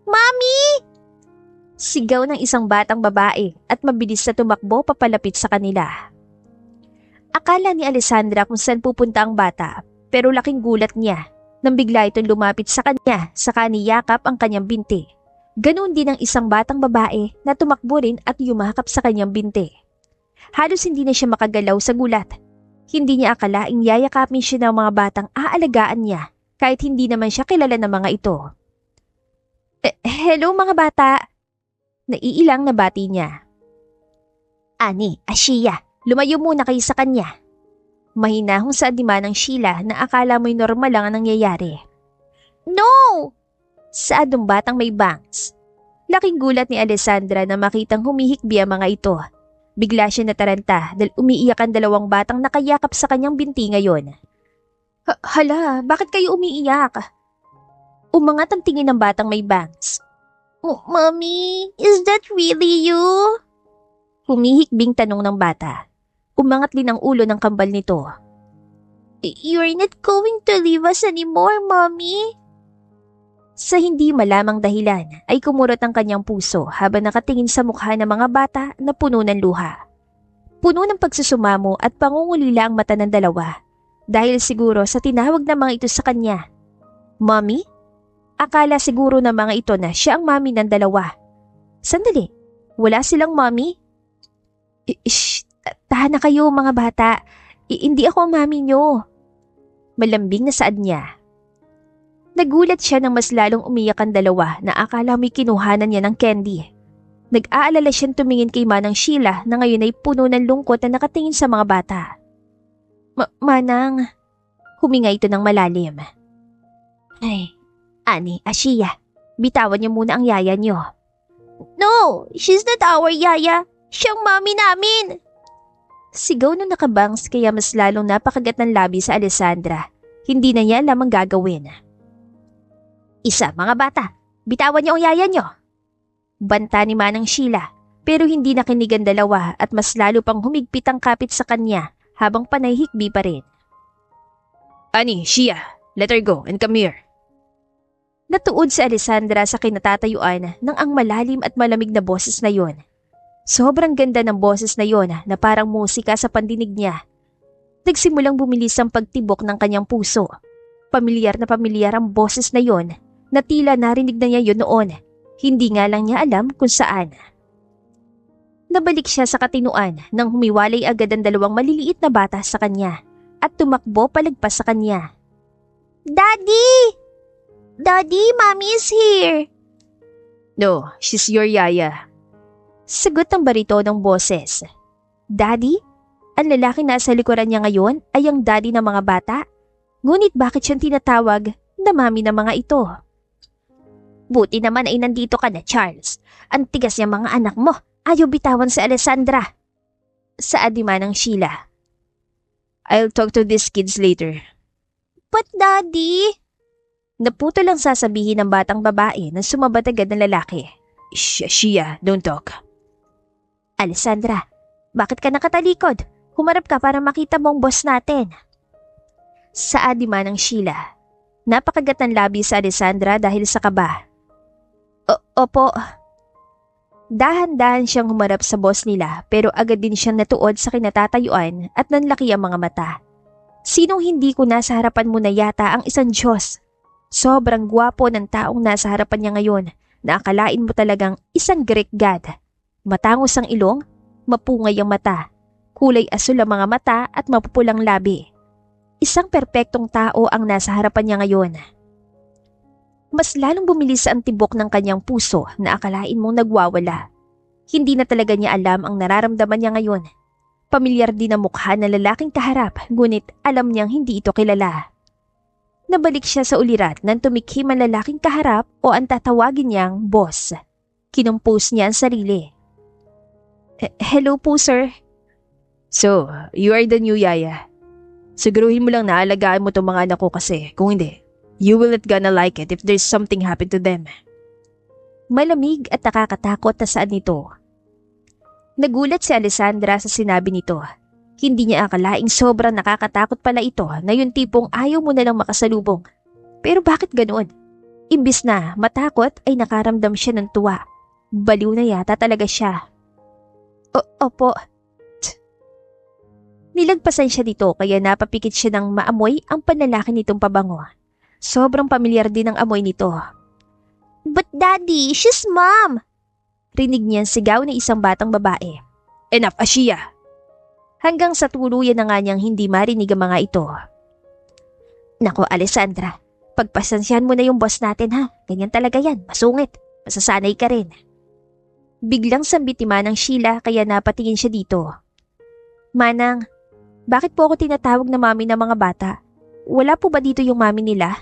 Mami! Sigaw ng isang batang babae at mabilis na tumakbo papalapit sa kanila. Akala ni Alessandra kung saan pupunta ang bata, pero laking gulat niya nang bigla itong lumapit sa kanya saka niyakap ang kanyang binti. Ganoon din ang isang batang babae na tumakbo rin at yumakap sa kanyang binti. Halos hindi na siya makagalaw sa gulat. Hindi niya akalaing yayakapin siya ng mga batang aalagaan niya kahit hindi naman siya kilala ng mga ito. Hello mga bata! Naiilang na bati niya. Ani, Ashia, lumayo muna kayo sa kanya. Mahinahong sa adima ng Sheila na akala mo'y normal lang ang nangyayari. No! Saad ng batang may bangs. Laking gulat ni Alessandra na makitang humihikbi ang mga ito. Bigla siya nataranta dahil umiiyak ang dalawang batang nakayakap sa kanyang binti ngayon. Hala, bakit kayo umiiyak? Umangat ang tingin ng batang may bangs. Oh, Mommy, is that really you? Humihikbing tanong ng bata. Umangat din ang ulo ng kambal nito. You're not going to leave us anymore, Mommy? Sa hindi malamang dahilan ay kumurot ang kanyang puso habang nakatingin sa mukha ng mga bata na puno ng luha. Puno ng pagsusumamo at pangungulila ang mata ng dalawa dahil siguro sa tinawag ng mga ito sa kanya. Mommy? Akala siguro ng mga ito na siya ang mommy ng dalawa. Sandali, wala silang mommy? Shh, tahan na kayo mga bata. Hindi ako ang mommy nyo. Malambing na saad niya. Nagulat siya nang mas lalong umiyak ang dalawa na akala may kinuhanan niya ng candy. Nag-aalala siyang tumingin kay Manang Sheila na ngayon ay puno ng lungkot na nakatingin sa mga bata. Manang, huminga ito ng malalim. Ay, Ani, Ashia, bitawan niyo muna ang yaya niyo. No, she's not our yaya. Siyang mami namin. Sigaw nung nakabangs kaya mas lalong napakagat ng labi sa Alessandra. Hindi na niya alam ang gagawin. Isa, mga bata, bitawan niyo ang yaya niyo. Banta ni Manang Sheila, pero hindi nakinig ang dalawa at mas lalo pang humigpit ang kapit sa kanya habang panayhikbi pa rin. Ani, Shia, let her go and come here. Natuod si Alessandra sa kinatatayuan ng ang malalim at malamig na boses na yon. Sobrang ganda ng boses na yon na parang musika sa pandinig niya. Nagsimulang bumilis ang pagtibok ng kanyang puso. Pamilyar ang boses na yon na tila narinig na niya yon noon. Hindi nga lang niya alam kung saan. Nabalik siya sa katinuan nang humiwalay agad ang dalawang maliliit na bata sa kanya at tumakbo palagpas sa kanya. Daddy! Daddy, Mommy is here! No, she's your yaya. Sagot ng barito ng boses. Daddy? Ang lalaki nasa likuran niya ngayon ay ang daddy ng mga bata? Ngunit bakit siyang tinatawag na mami ng mga ito? Buti naman ay nandito ka na, Charles. Ang tigas niya mga anak mo. Ayaw bitawan si Alessandra. Saad ni Manang Sheila. I'll talk to these kids later. But Daddy? Naputo lang sasabihin ng batang babae na sumabat agad ng lalaki. Shia, don't talk. Alessandra, bakit ka nakatalikod? Humarap ka para makita mo ang boss natin. Saad ni Manang Sheila. Napakagat ng labi sa Alessandra dahil sa kaba. Opo. Dahan-dahan siyang humarap sa boss nila pero agad din siyang natuod sa kinatatayuan at nanlaki ang mga mata. Sinong hindi ko nasa harapan mo na yata ang isang Diyos? Sobrang gwapo ng taong nasa harapan niya ngayon na akalain mo talagang isang Greek god. Matangos ang ilong, mapungay ang mata, kulay asul ang mga mata at mapupulang labi. Isang perpektong tao ang nasa harapan niya ngayon. Mas lalong bumilis ang tibok ng kanyang puso na akalain mong nagwawala. Hindi na talaga niya alam ang nararamdaman niya ngayon. Pamilyar din ang mukha ng lalaking kaharap, ngunit alam niyang hindi ito kilala. Nabalik siya sa ulirat nang tumikhim ang lalaking kaharap o ang tatawagin niyang boss. Kinumpos niya ang sarili. Hello po, sir. So, you are the new yaya. Siguruhin mo lang na alagaan mo tong mga anak ko kasi kung hindi, you will not gonna like it if there's something happen to them. Malamig at nakakatakot na saan nito. Nagulat si Alessandra sa sinabi nito. Hindi niya akalaing sobrang nakakatakot pala ito na yung tipong ayaw mo na lang makasalubong. Pero bakit ganoon? Imbis na matakot ay nakaramdam siya ng tuwa. Baliw na yata talaga siya. Opo. Nilagpasan siya dito kaya napapikit siya ng maamoy ang panlalaki nitong pabango. Sobrang pamilyar din ang amoy nito. But daddy, she's mom! Rinig niyan sigaw ng isang batang babae. Enough, Ashia! Hanggang sa tuluyan na nga niyang hindi marinig ang mga ito. Nako, Alessandra, pagpasensyahan mo na yung boss natin ha. Ganyan talaga yan, masungit. Masasanay ka rin. Biglang sambitima ng Sheila kaya napatingin siya dito. Manang, bakit po ako tinatawag na mami ng mga bata? Wala po ba dito yung mami nila?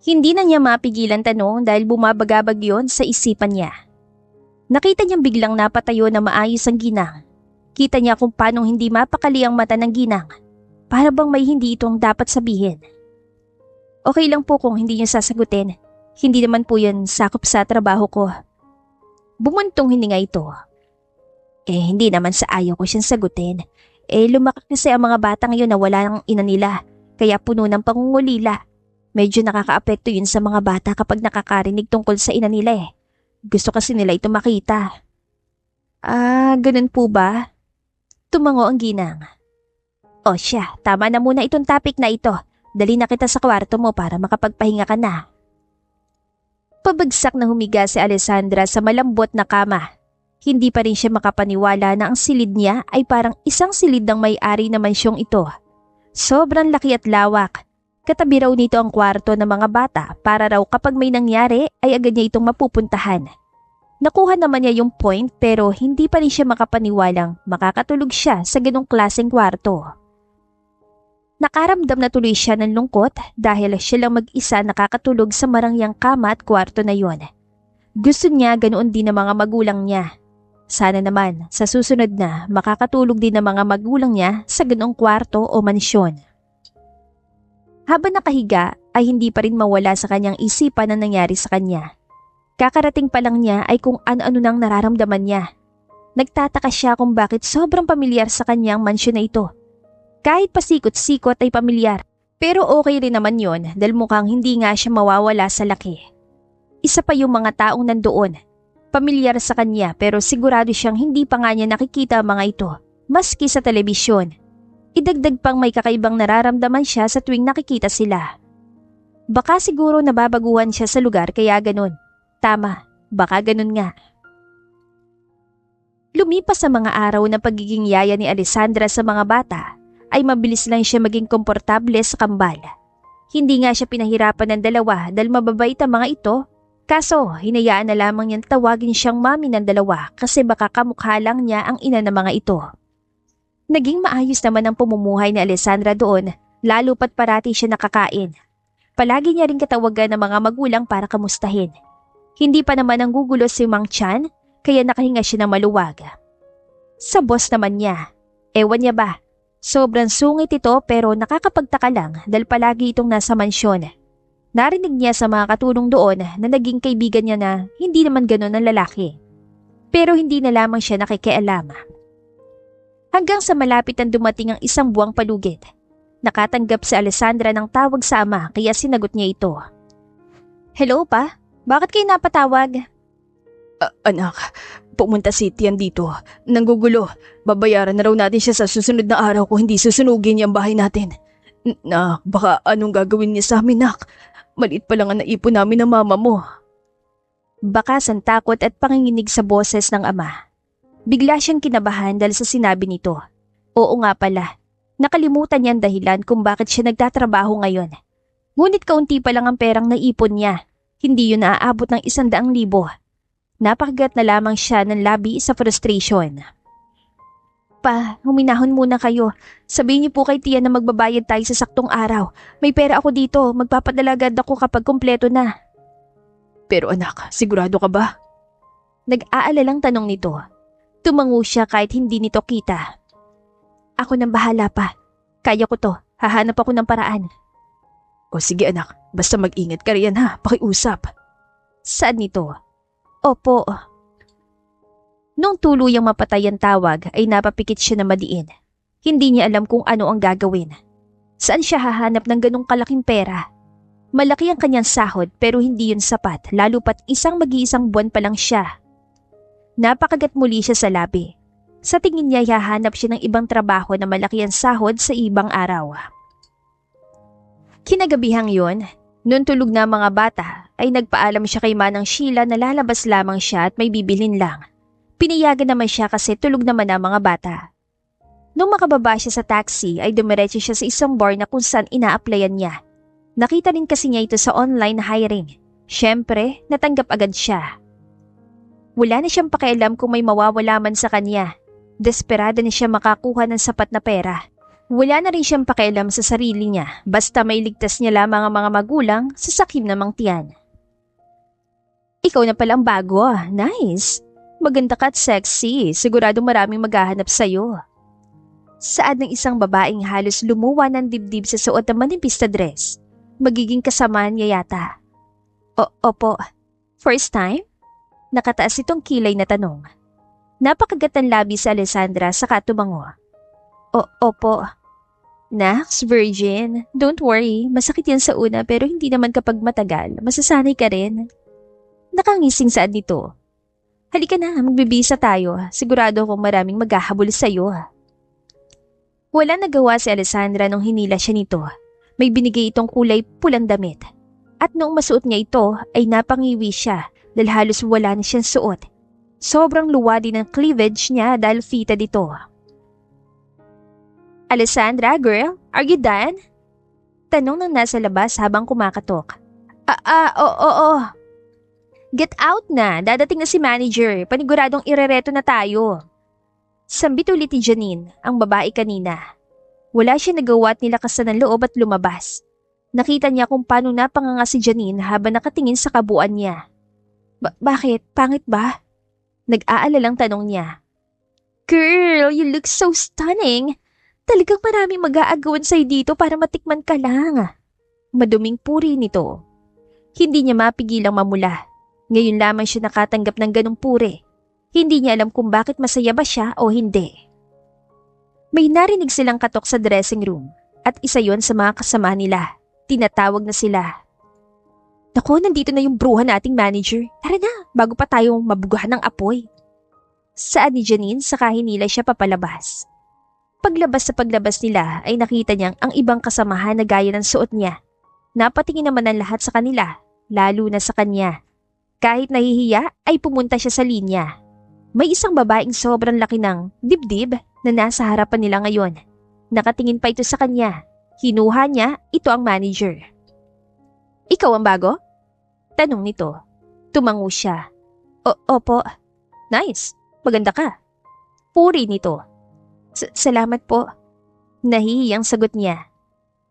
Hindi na niya mapigilan tanong dahil bumabagabag yon sa isipan niya. Nakita niyang biglang napatayo na maayos ang ginang. Kita niya kung paano hindi mapakali ang mata ng ginang. Para bang may hindi itong dapat sabihin. Okay lang po kung hindi niyo sasagutin. Hindi naman po yan sakop sa trabaho ko. Bumuntong hininga ito. Hindi naman sa ayaw ko siyang sagutin. Lumaki kasi ang mga bata ngayon na wala ng ina nila. Kaya puno ng pangungulila. Medyo nakakaapekto yun sa mga bata kapag nakakarinig tungkol sa ina nila eh. Gusto kasi nila ito makita. Ganun po ba? Tumango ang ginang. O siya, tama na muna itong topic na ito. Dali na kita sa kwarto mo para makapagpahinga ka na. Pabagsak na humiga si Alessandra sa malambot na kama. Hindi pa rin siya makapaniwala na ang silid niya ay parang isang silid ng may-ari na mansyong ito. Sobrang laki at lawak. Katabi raw nito ang kwarto ng mga bata para raw kapag may nangyari ay agad niya itong mapupuntahan. Nakuha naman niya yung point pero hindi pa rin siya makapaniwalang makakatulog siya sa ganong klaseng kwarto. Nakaramdam na tuloy siya ng lungkot dahil siya lang mag-isa nakakatulog sa marangyang kama at kwarto na yon. Gusto niya ganoon din ng mga magulang niya. Sana naman sa susunod na makakatulog din ng mga magulang niya sa ganong kwarto o mansyon. Habang nakahiga ay hindi pa rin mawala sa kanyang isipan ang nangyari sa kanya. Kakarating pa lang niya ay kung ano-ano nang nararamdaman niya. Nagtataka siya kung bakit sobrang pamilyar sa kanyang mansyon na ito. Kahit pasikot-sikot ay pamilyar, pero okay rin naman yon dahil mukhang hindi nga siya mawawala sa laki. Isa pa yung mga taong nandoon. Pamilyar sa kanya pero sigurado siyang hindi pa nga niya nakikita ang mga ito, maski sa telebisyon. Idagdag pang may kakaibang nararamdaman siya sa tuwing nakikita sila. Baka siguro nababaguhan siya sa lugar kaya ganun. Tama, baka ganun nga. Lumipas sa mga araw na pagiging yaya ni Alessandra sa mga bata, ay mabilis lang siya maging komportable sa kambal. Hindi nga siya pinahirapan ng dalawa dahil mababait ang mga ito, kaso hinayaan na lamang niyang tawagin siyang mami ng dalawa kasi baka kamukha lang niya ang ina ng mga ito. Naging maayos naman ang pumumuhay ni Alessandra doon, lalo pat parati siya nakakain. Palagi niya rin katawagan ng mga magulang para kamustahin. Hindi pa naman ang gugulo si Mang Chan, kaya nakahinga siya ng maluwag. Sa boss naman niya, ewan niya ba, sobrang sungit ito pero nakakapagtaka lang dahil palagi itong nasa mansyon. Narinig niya sa mga katulong doon na naging kaibigan niya na hindi naman ganun ang lalaki. Pero hindi na lamang siya nakikialam. Hanggang sa malapit ang dumating ang isang buwang palugid. Nakatanggap si Alessandra ng tawag sa ama kaya sinagot niya ito. Hello pa? Bakit kayo napatawag? Anak, pumunta si Tian dito. Nanggugulo. Babayaran na raw natin siya sa susunod na araw kung hindi susunugin niya ang bahay natin. Baka anong gagawin niya sa amin, nak? Maliit pa lang ang naipon namin ng mama mo. Bakas ang takot at panginginig sa boses ng ama. Bigla siyang kinabahan dahil sa sinabi nito. Oo nga pala, nakalimutan niya ang dahilan kung bakit siya nagtatrabaho ngayon. Ngunit kaunti pa lang ang perang naipon niya, hindi yun naaabot ng 100,000. Napakagat na lamang siya ng labi sa frustration. pa, huminahon muna kayo. Sabihin niyo po kay Tia na magbabayad tayo sa saktong araw. May pera ako dito, magpapadala agad ako kapag kumpleto na. Pero anak, sigurado ka ba? Nag-aalalang tanong nito. Tumango siya kahit hindi nito kita. Ako nang bahala pa. Kaya ko to, hahanap ako ng paraan. O sige anak, basta mag-ingat ka riyan ha, pakiusap. Saan nito? Opo. Nung tuluyang mapatay ang tawag ay napapikit siya na madiin. Hindi niya alam kung ano ang gagawin. Saan siya hahanap ng ganong kalaking pera? Malaki ang kanyang sahod pero hindi yun sapat lalo pat isang mag-iisang buwan pa lang siya. Napakagat muli siya sa labi. Sa tingin niya hahanap siya ng ibang trabaho na malaki ang sahod sa ibang araw. Kinagabihang yun, noon tulog na mga bata ay nagpaalam siya kay Manang Sheila na lalabas lamang siya at may bibilin lang. Piniyagan naman siya kasi tulog naman ang mga bata. Nung makababa siya sa taxi ay dumiretso siya sa isang bar na kung saan ina-applyan niya. Nakita rin kasi niya ito sa online hiring. Siyempre, natanggap agad siya. Wala na siyang pakialam kung may mawawala man sa kanya. Desperada na siya makakuha ng sapat na pera. Wala na rin siyang pakialam sa sarili niya basta mailigtas niya lamang ang mga magulang sa sakim na mangtiyan. Ikaw na pala ang bago, nice. Maganda ka at sexy, sigurado maraming maghahanap sa'yo. Saad ng isang babaeng halos lumuwa ng dibdib sa suot ng manipis na dress. Magiging kasamaan niya yata. Opo. First time? Nakataas itong kilay na tanong. Napakagat ng labi si Alessandra saka tumango. Opo. Nax, virgin. Don't worry, masakit yan sa una pero hindi naman kapag matagal. Masasanay ka rin. Nakangising saad nito. Halika na, magbibisa tayo. Sigurado akong maraming maghahabol sa'yo. Wala nagawa si Alessandra nung hinila siya nito. May binigay itong kulay pulang damit. At noong masuot niya ito ay napangiwi siya dahil halos wala na siyang suot. Sobrang luwa din ang cleavage niya dahil fitted ito. Alessandra, girl, are you done? Tanong ng nasa labas habang kumakatok. Oo. Get out na, dadating na si manager, paniguradong irereto na tayo. Sambit ulit ni Janine, ang babae kanina. Wala siya nagawa at nilakasan ng loob at lumabas. Nakita niya kung paano napanganga si Janine habang nakatingin sa kabuuan niya. Bakit? Pangit ba? Nag-aalalang tanong niya. Girl, you look so stunning. Talagang maraming mag-aagawan sa'yo dito para matikman ka lang. Maduming puri nito. Hindi niya mapigilang mamula. Ngayon lamang siya nakatanggap ng ganong puri. Hindi niya alam kung bakit masaya ba siya o hindi. May narinig silang katok sa dressing room at isa yon sa mga kasama nila. Tinatawag na sila. Naku, nandito na yung bruha nating manager. Tara na, bago pa tayo mabugahan ng apoy. Saad ni Janine saka hinila siya papalabas. Paglabas nila ay nakita niyang ang ibang kasamahan na gaya ng suot niya. Napatingin naman ang lahat sa kanila, lalo na sa kanya. Kahit nahihiya ay pumunta siya sa linya. May isang babaeng sobrang laki ng dibdib na nasa harapan nila ngayon. Nakatingin pa ito sa kanya. Hinuha niya, ito ang manager. Ikaw ang bago? Tanong nito. Tumango siya. Opo. Nice. Maganda ka. Puri nito. Salamat po. Nahihiyang sagot niya.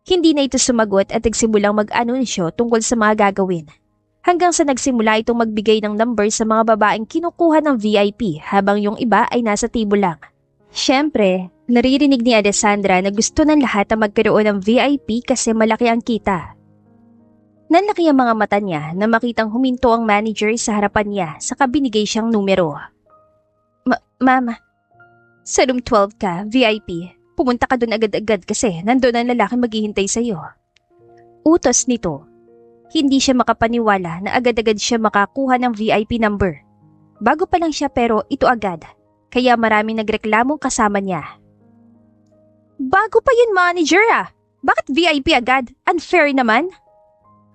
Hindi na ito sumagot at nagsimulang mag-anunsyo tungkol sa mga gagawin. Hanggang sa nagsimula itong magbigay ng number sa mga babaeng kinukuha ng VIP habang yung iba ay nasa table lang. Siyempre, naririnig ni Alessandra na gusto ng lahat na magkaroon ng VIP kasi malaki ang kita. Nanlaki ang mga mata niya na makitang huminto ang manager sa harapan niya saka binigay siyang numero. Mama, sa room 12 ka, VIP. Pumunta ka doon agad-agad kasi nandun ang lalaki maghihintay sa'yo. Utos nito. Hindi siya makapaniwala na agad-agad siya makakuha ng VIP number. Bago pa lang siya pero ito agad. Kaya maraming nagreklamo kasama niya. Bago pa yun, manager ah! Bakit VIP agad? Unfair naman?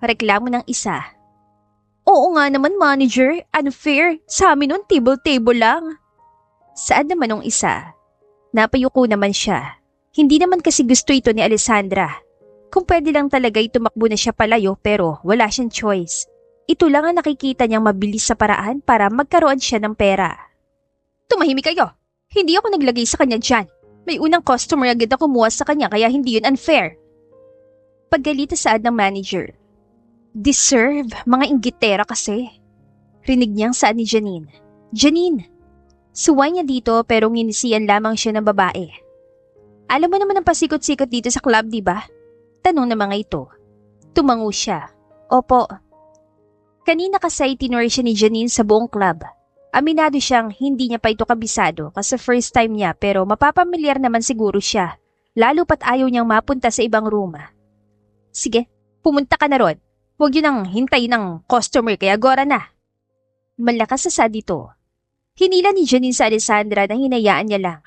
Reklamo ng isa. Oo nga naman, manager. Unfair. Sa amin nun, table-table lang. Saan naman nung isa? Napayuko naman siya. Hindi naman kasi gusto ito ni Alessandra. Kung pwede lang talaga tumakbo na siya palayo pero wala siyang choice. Ito lang ang nakikita niyang mabilis sa paraan para magkaroon siya ng pera. Tumahimik kayo! Hindi ako naglagay sa kanya dyan. May unang customer agad na kumuha sa kanya kaya hindi yun unfair. Paggalita saad ng manager. Deserve, mga inggitera kasi. Rinig niyang saad ni Janine. Janine! Suway niya dito pero nginisiyan lamang siya ng babae. Alam mo naman ang pasikot-sikot dito sa club, di ba? Tanong ng mga ito. Tumango siya. Opo. Kanina kasi itinuro siya ni Janine sa buong club. Aminado siyang hindi niya pa ito kabisado kasi first time niya pero mapapamilyar naman siguro siya. Lalo pat ayaw niyang mapunta sa ibang room. Sige, pumunta ka na ron. Huwag yun ang hintayin ng customer kaya agora na. Malakas sa dito. Hinila ni Janine sa Alessandra na hinayaan niya lang.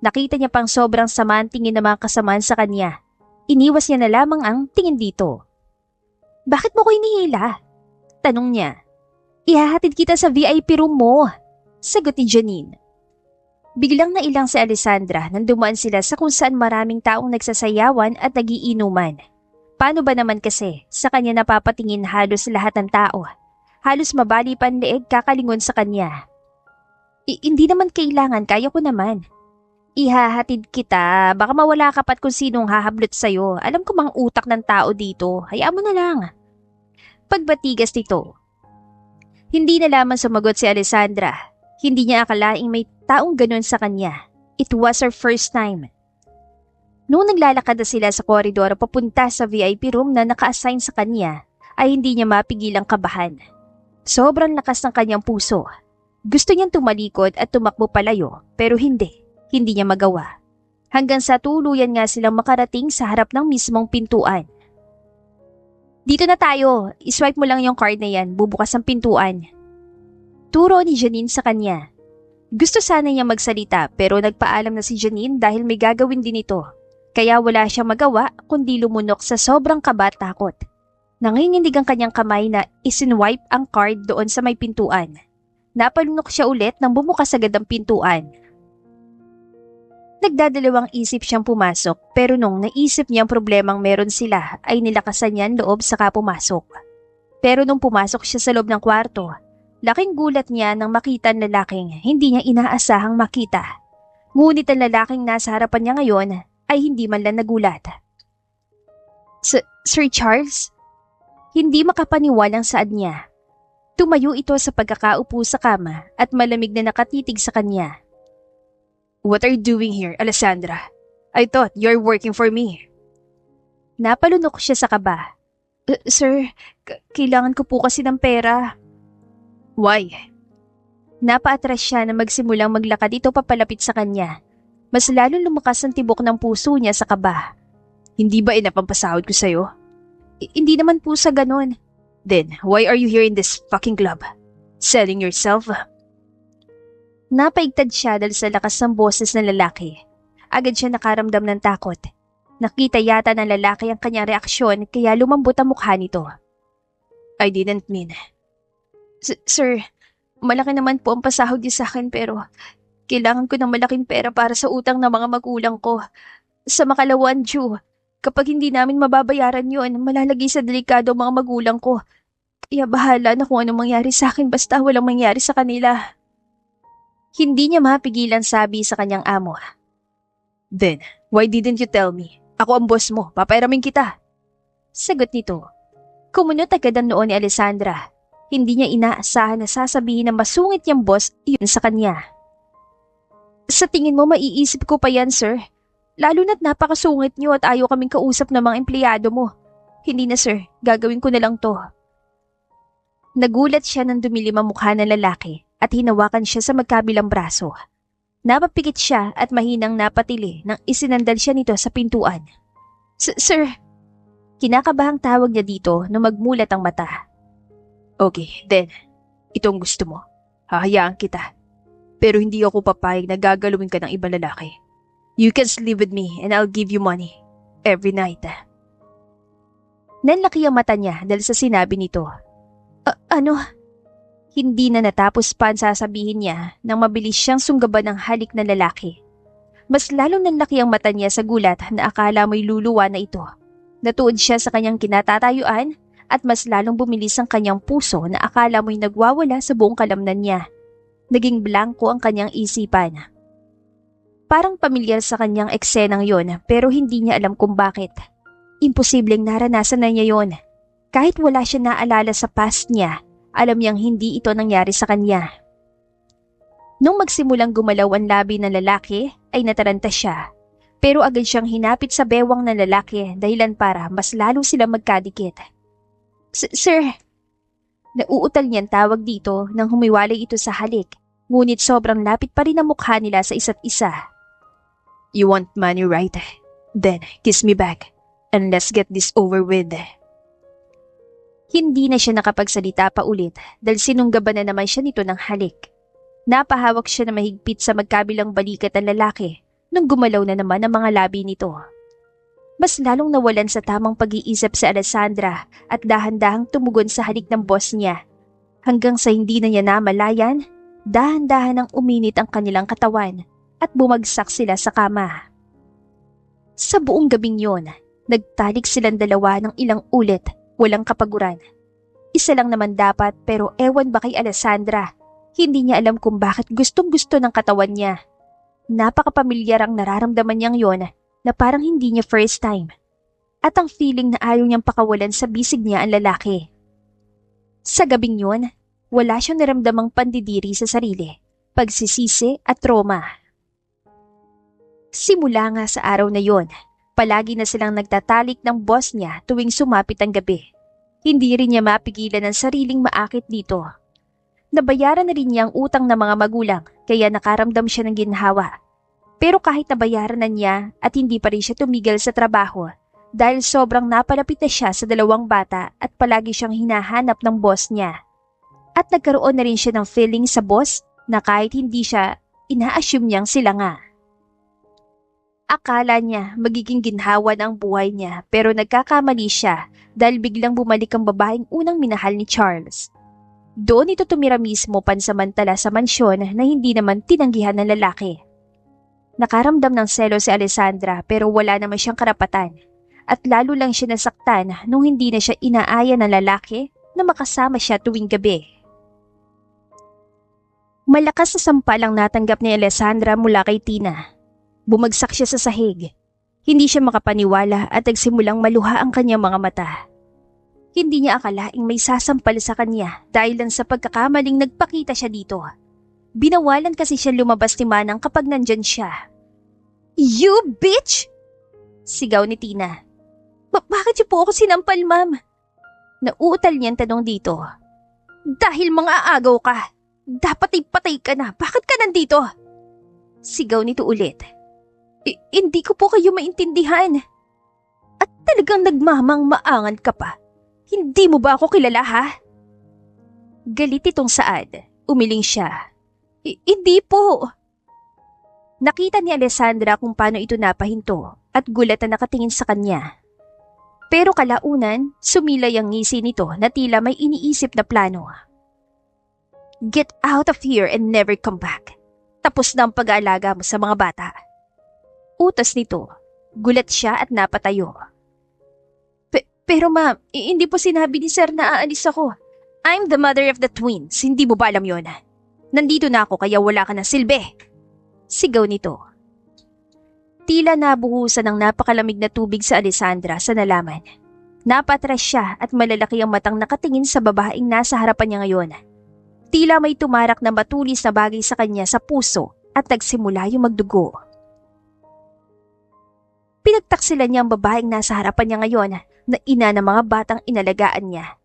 Nakita niya pang sobrang sama ang tingin ng mga kasamaan sa kanya. Iniwas niya na lamang ang tingin dito. Bakit mo ko hinihila? Tanong niya. Ihahatid kita sa VIP room mo. Sagot ni Janine. Biglang nailang si Alessandra nang dumaan sila sa kung saan maraming taong nagsasayawan at nagiinuman. Paano ba naman kasi sa kanya napapatingin halos lahat ng tao? Halos mabali pa ang leeg kakalingon sa kanya. Hindi naman kailangan, kaya ko naman. Ihahatid kita, baka mawala ka pat kung sinong hahablot sa'yo. Alam ko mang utak ng tao dito, hayaan mo na lang. Pagbatigas nito. Hindi na lamang sumagot si Alessandra. Hindi niya akalaing may taong ganun sa kanya. It was her first time. Noong naglalakad na sila sa koridor papunta sa VIP room na naka-assign sa kanya, ay hindi niya mapigilang kabahan. Sobrang lakas ng kanyang puso. Gusto niyang tumalikod at tumakbo palayo, pero hindi. Hindi niya magawa. Hanggang sa tuluyan nga silang makarating sa harap ng mismong pintuan. Dito na tayo. Iswipe mo lang yung card na yan. Bubukas ang pintuan. Turo ni Janine sa kanya. Gusto sana niya magsalita pero nagpaalam na si Janine dahil may gagawin din ito. Kaya wala siyang magawa kundi lumunok sa sobrang kaba at takot. Nanginginig ang kanyang kamay na isinwipe ang card doon sa may pintuan. Napalunok siya ulit nang bumukas agad ang pintuan. Nagdadalawang isip siyang pumasok pero nung naisip niyang problemang meron sila ay nilakasan niya ang loob saka pumasok. Pero nung pumasok siya sa loob ng kwarto, laking gulat niya nang makita ang lalaking hindi niya inaasahang makita. Ngunit ang lalaking nasa harapan niya ngayon ay hindi man lang nagulat. Sir Charles? Hindi makapaniwalang saad niya. Tumayo ito sa pagkakaupo sa kama at malamig na nakatitig sa kanya. What are you doing here, Alessandra? I thought you're working for me. Napalunok siya sa kaba. Sir, kailangan ko po kasi ng pera. Why? Napaatras siya na magsimulang maglakad ito papalapit sa kanya. Mas lalong lumakas ang tibok ng puso niya sa kaba. Hindi ba inapampasahod ko sa'yo? Hindi naman po sa ganon. Then, why are you here in this fucking club? Selling yourself? Napaigtad siya dahil sa lakas ng boses ng lalaki. Agad siya nakaramdam ng takot. Nakita yata ng lalaki ang kanyang reaksyon kaya lumambot ang mukha nito. I didn't mean. Sir, malaki naman po ang pasahod niyo sa akin pero kailangan ko ng malaking pera para sa utang ng mga magulang ko. Sa makalawang due, kapag hindi namin mababayaran yon, malalagay sa delikado ang mga magulang ko. Kaya bahala na kung anong mangyari sa akin basta walang mangyari sa kanila. Hindi niya mapigilan sabi sa kanyang amo. Then, why didn't you tell me? Ako ang boss mo, papairamin kita. Sagot nito. Kumunot agad ang noon ni Alessandra. Hindi niya inaasahan na sasabihin ng masungit niyang boss yun sa kanya. Sa tingin mo maiisip ko pa yan, sir? Lalo na't napakasungit niyo at ayaw kaming kausap ng mga empleyado mo. Hindi na, sir. Gagawin ko na lang to. Nagulat siya nang dumilim ang mukha ng lalaki at hinawakan siya sa magkabilang braso. Napapikit siya at mahinang napatili nang isinandal siya nito sa pintuan. Sir! Kinakabahang tawag niya dito nang magmulat ang mata. Okay, then, itong gusto mo. Hahayaan kita. Pero hindi ako papayag na gagalawin ka ng ibang lalaki. You can sleep with me and I'll give you money. Every night. Nanlaki ang mata niya dahil sa sinabi nito. Ano? Hindi na natapos pa ang sasabihin niya nang mabilis siyang sunggaban ng halik ng lalaki. Mas lalong nanlaki ang mata niya sa gulat na akala mo'y luluwa na ito. Natuod siya sa kanyang kinatatayuan at mas lalong bumilis ang kanyang puso na akala mo'y nagwawala sa buong kalamnan niya. Naging blanko ang kanyang isipan. Parang pamilyar sa kanyang eksenang yon pero hindi niya alam kung bakit. Imposibleng naranasan na niya yon. Kahit wala siya naalala sa past niya, alam niyang hindi ito nangyari sa kanya. Nung magsimulang gumalaw ang labi ng lalaki, ay nataranta siya. Pero agad siyang hinapit sa bewang ng lalaki dahilan para mas lalo silang magkadikit. Sir, nauutal niyang tawag dito nang humiwalay ito sa halik, ngunit sobrang lapit pa rin ang mukha nila sa isa't isa. You want money, right? Then kiss me back and let's get this over with. Hindi na siya nakapagsalita pa ulit dahil sinunggaban na naman siya nito ng halik. Napahawak siya na mahigpit sa magkabilang balikat ng lalaki nung gumalaw na naman ang mga labi nito. Mas lalong nawalan sa tamang pag-iisip si Alessandra at dahan-dahang tumugon sa halik ng boss niya. Hanggang sa hindi na niya namalayan, dahan-dahan ang uminit ang kanilang katawan at bumagsak sila sa kama. Sa buong gabing yon, nagtalik silang dalawa ng ilang ulit, walang kapaguran. Isa lang naman dapat pero ewan ba kay Alessandra, hindi niya alam kung bakit gustong-gusto ng katawan niya. Napakapamilyar ang nararamdaman niyang yon na parang hindi niya first time. At ang feeling na ayaw niyang pakawalan sa bisig niya ang lalaki. Sa gabing yon, wala siyang naramdamang pandidiri sa sarili, pagsisisi at trauma. Simula nga sa araw na yon, palagi na silang nagtatalik ng boss niya tuwing sumapit ang gabi. Hindi rin niya mapigilan ang sariling maakit dito. Nabayaran na rin niya ang utang ng mga magulang kaya nakaramdam siya ng ginhawa. Pero kahit nabayaran na niya at hindi pa rin siya tumigil sa trabaho dahil sobrang napalapit na siya sa dalawang bata at palagi siyang hinahanap ng boss niya. At nagkaroon na rin siya ng feeling sa boss na kahit hindi siya, ina-assume niyang sila nga. Akala niya magiging ginhawa na ang buhay niya pero nagkakamali siya dahil biglang bumalik ang babaeng unang minahal ni Charles. Doon ito tumira mismo pansamantala sa mansyon na hindi naman tinanggihan ng lalaki. Nakaramdam ng selo si Alessandra pero wala naman siyang karapatan at lalo lang siya nasaktan nung hindi na siya inaaya ng lalaki na makasama siya tuwing gabi. Malakas na sampal ang natanggap ni Alessandra mula kay Tina. Bumagsak siya sa sahig. Hindi siya makapaniwala at nagsimulang maluha ang kanyang mga mata. Hindi niya akalaing may sasampal sa kanya dahil lang sa pagkakamaling nagpakita siya dito. Binawalan kasi siya lumabas ni Manang kapag nandyan siya. You bitch! Sigaw ni Tina. Bakit niyo po ako sinampal, ma'am? Nauutal niyang tanong dito. Dahil mga aagaw ka. Dapat ay patay ka na. Bakit ka nandito? Sigaw nito ulit. Hindi ko po kayo maintindihan. At talagang nagmamang maangan ka pa. Hindi mo ba ako kilala, ha? Galit itong Saad. Umiling siya. Hindi po. Nakita ni Alessandra kung paano ito napahinto at gulat na nakatingin sa kanya. Pero kalaunan, sumilay ang ngisi nito na tila may iniisip na plano. Get out of here and never come back. Tapos na ang pag-aalaga mo sa mga bata. Utos nito. Gulat siya at napatayo. Pero ma'am, hindi po sinabi ni sir na aalis ako. I'm the mother of the twins. Hindi mo ba alam yun? Nandito na ako kaya wala ka ng silbi. Sigaw nito. Tila nabuhusan ng napakalamig na tubig sa Alessandra sa nalaman. Napatras siya at malalaki ang matang nakatingin sa babaeng nasa harapan niya ngayon. Tila may tumarak na matulis na bagay sa kanya sa puso at nagsimula yung magdugo. Pinagtaksilan niya ang babaeng nasa harapan niya ngayon na ina ng mga batang inalagaan niya.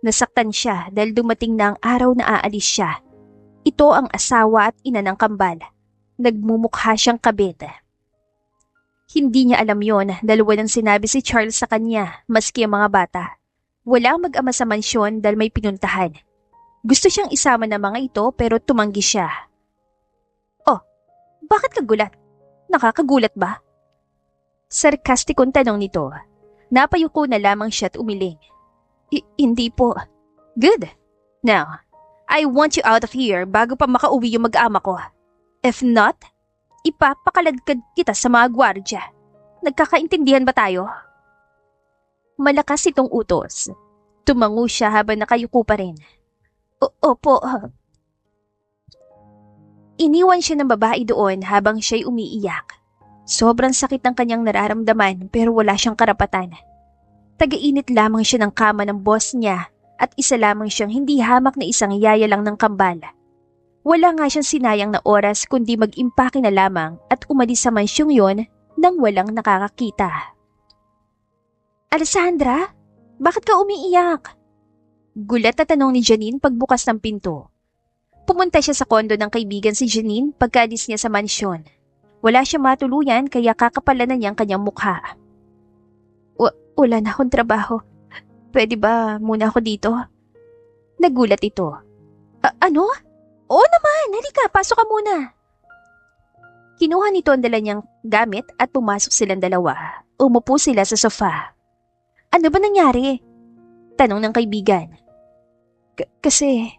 Nasaktan siya dahil dumating na ang araw na aalis siya. Ito ang asawa at ina ng kambal. Nagmumukha siyang kabit. Hindi niya alam yon dahil walang sinabi si Charles sa kanya maski ang mga bata. Walang mag-ama sa mansyon dahil may pinuntahan. Gusto siyang isama ng mga ito pero tumanggi siya. Oh, bakit kagulat? Nakakagulat ba? Sarkastikong tanong nito. Napayuko na lamang siya at umiling. Hindi po. Good. Now, I want you out of here bago pa makauwi yung mag-ama ko. If not, ipapakaladkad kita sa mga gwardya. Nagkakaintindihan ba tayo? Malakas itong utos. Tumango siya habang nakayuko pa rin. Opo. Iniwan siya ng babae doon habang siya'y umiiyak. Sobrang sakit ng kanyang nararamdaman pero wala siyang karapatan. Taga-init lamang siya ng kama ng boss niya at isa lamang siyang hindi hamak na isang yaya lang ng kambal. Wala nga siyang sinayang na oras kundi mag-impake na lamang at umalis sa mansyong yon nang walang nakakakita. Alessandra, bakit ka umiiyak? Gulat na tanong ni Janine pagbukas ng pinto. Pumunta siya sa kondo ng kaibigan si Janine pagkaalis niya sa mansyon. Wala siya matuluyan kaya kakapalan na niyang kanyang mukha. Wala na akong trabaho. Pwede ba muna ako dito? Nagulat ito. Ano? Oo naman, halika, pasok ka muna. Kinuha nito ang dala niyang gamit at pumasok silang dalawa. Umupo sila sa sofa. Ano ba nangyari? Tanong ng kaibigan. Kasi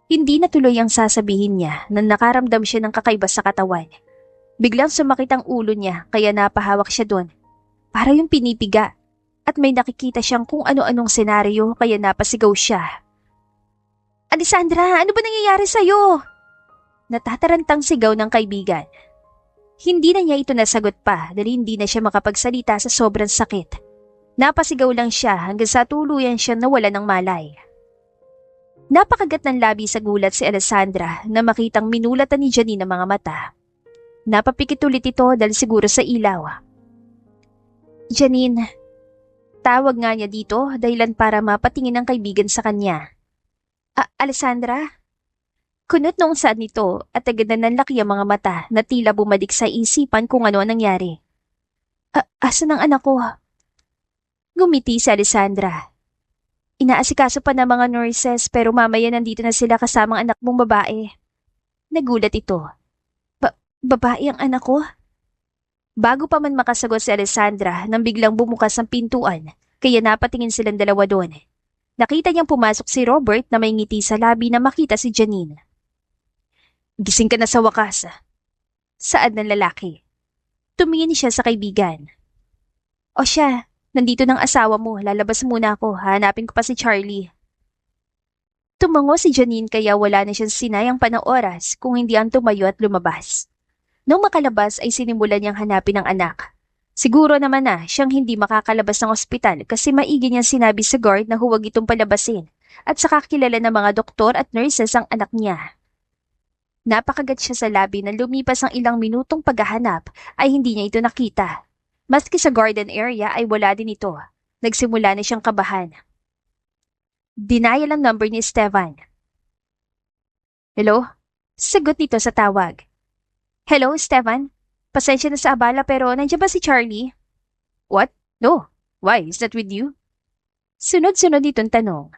hindi natuloy ang sasabihin niya nang nakaramdam siya ng kakaiba sa katawan. Biglang sumakit ang ulo niya kaya napahawak siya doon. Para yung pinipiga at may nakikita siyang kung ano-anong senaryo kaya napasigaw siya. Alessandra, ano ba nangyayari sa'yo? Natatarantang sigaw ng kaibigan. Hindi na niya ito nasagot pa dahil hindi na siya makapagsalita sa sobrang sakit. Napasigaw lang siya hanggang sa tuluyan siya nawala ng malay. Napakagat ng labi sa gulat si Alessandra na makitang minulatan ni Janine ang mga mata. Napapikit ulit ito dahil siguro sa ilaw. Janine, tawag nga niya dito dahilan para mapatingin ang kaibigan sa kanya. Alessandra? Kunot noong saan nito at agad na nanlaki ang mga mata na tila bumalik sa isipan kung ano ang nangyari. Asan ang anak ko? Ngumiti si Alessandra. Inaasikaso pa ng mga nurses pero mamaya nandito na sila kasamang anak mong babae. Nagulat ito. Babae ang anak ko? Bago pa man makasagot si Alessandra nang biglang bumukas ang pintuan kaya napatingin silang dalawa doon. Nakita niyang pumasok si Robert na may ngiti sa labi na makita si Janine. Gising ka na sa wakas. Saad ng lalaki. Tumingin siya sa kaibigan. O siya, nandito ng asawa mo, lalabas muna ako, hanapin ko pa si Charlie. Tumango si Janine kaya wala na siyang sinayang pa ng oras kung hindi ang tumayo at lumabas. Nung makalabas ay sinimulan niyang hanapin ang anak. Siguro naman na siyang hindi makakalabas ng ospital kasi maigi niyang sinabi sa guard na huwag itong palabasin at saka kilala ng mga doktor at nurses ang anak niya. Napakagat siya sa labi na lumipas ang ilang minutong paghahanap ay hindi niya ito nakita. Maski sa garden area ay wala din ito. Nagsimula na siyang kabahan. Denial ang number ni Esteban. Hello? Sagot nito sa tawag. Hello, Esteban? Pasensya na sa abala pero nandiyan ba si Charlie? What? No. Why? Is that with you? Sunod-sunod itong tanong.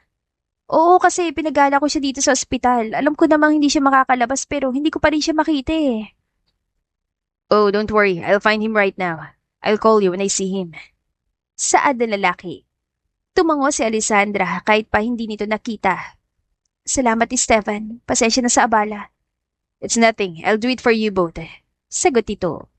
Oo, kasi pinagala ko siya dito sa ospital. Alam ko namang hindi siya makakalabas pero hindi ko pa rin siya makita eh. Oh, don't worry. I'll find him right now. I'll call you when I see him. Saad na lalaki. Tumango si Alessandra kahit pa hindi nito nakita. Salamat, Esteban. Pasensya na sa abala. It's nothing. I'll do it for you both. Sagot ito.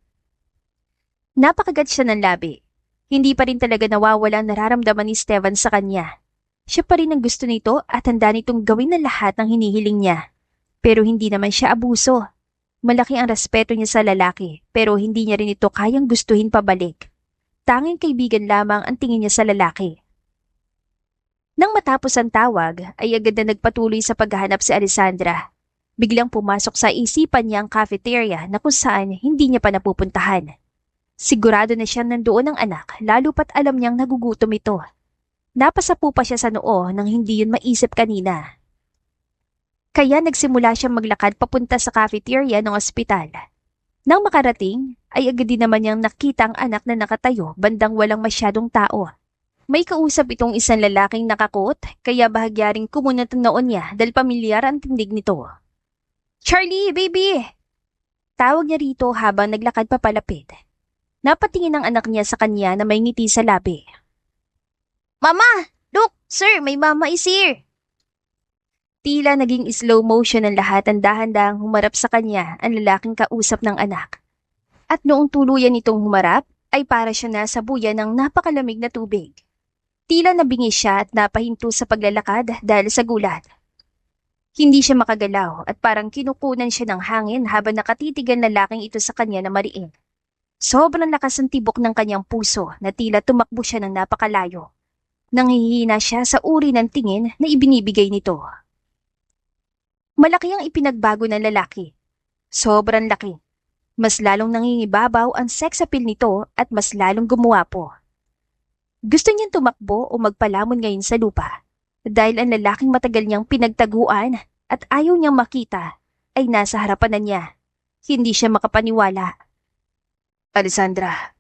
Napakagat siya ng labi. Hindi pa rin talaga nawawala ang nararamdaman ni Esteban sa kanya. Siya pa rin ang gusto nito at handa nitong gawin na lahat ng hinihiling niya. Pero hindi naman siya abuso. Malaki ang respeto niya sa lalaki pero hindi niya rin ito kayang gustuhin pabalik. Tanging kaibigan lamang ang tingin niya sa lalaki. Nang matapos ang tawag ay agad na nagpatuloy sa paghahanap si Alessandra. Biglang pumasok sa isipan niya ang cafeteria na kung saan hindi niya pa napupuntahan. Sigurado na siyang nandoon ang anak lalo pat alam niyang nagugutom ito. Napasapu pa siya sa noo nang hindi yun maisip kanina. Kaya nagsimula siyang maglakad papunta sa cafeteria ng ospital. Nang makarating, ay agad din naman niyang nakita ang anak na nakatayo bandang walang masyadong tao. May kausap itong isang lalaking nakakot kaya bahagyaring kumunot ang noon niya dahil pamilyar ang tindig nito. Charlie, baby! Tawag niya rito habang naglakad papalapit. Napatingin ang anak niya sa kanya na may ngiti sa labi. Mama! Look! Sir, may mama is here! Tila naging slow motion ang lahat ang dahan-dahang humarap sa kanya ang lalaking kausap ng anak. At noong tuluyan itong humarap, ay para siya nasa buya ng napakalamig na tubig. Tila nabingi siya at napahinto sa paglalakad dahil sa gulat. Hindi siya makagalaw at parang kinukunan siya ng hangin habang nakatitigan lalaking ito sa kanya na mariin. Sobrang lakas ng tibok ng kanyang puso na tila tumakbo siya ng napakalayo. Nanghihina siya sa uri ng tingin na ibinibigay nito. Malaki ang ipinagbago ng lalaki. Sobrang laki. Mas lalong nangingibabaw ang sex appeal nito at mas lalong gumuwapo. Gusto niyang tumakbo o magpalamon ngayon sa lupa dahil ang lalaking matagal niyang pinagtaguan at ayaw niyang makita ay nasa harapan na niya. Hindi siya makapaniwala. Alessandra.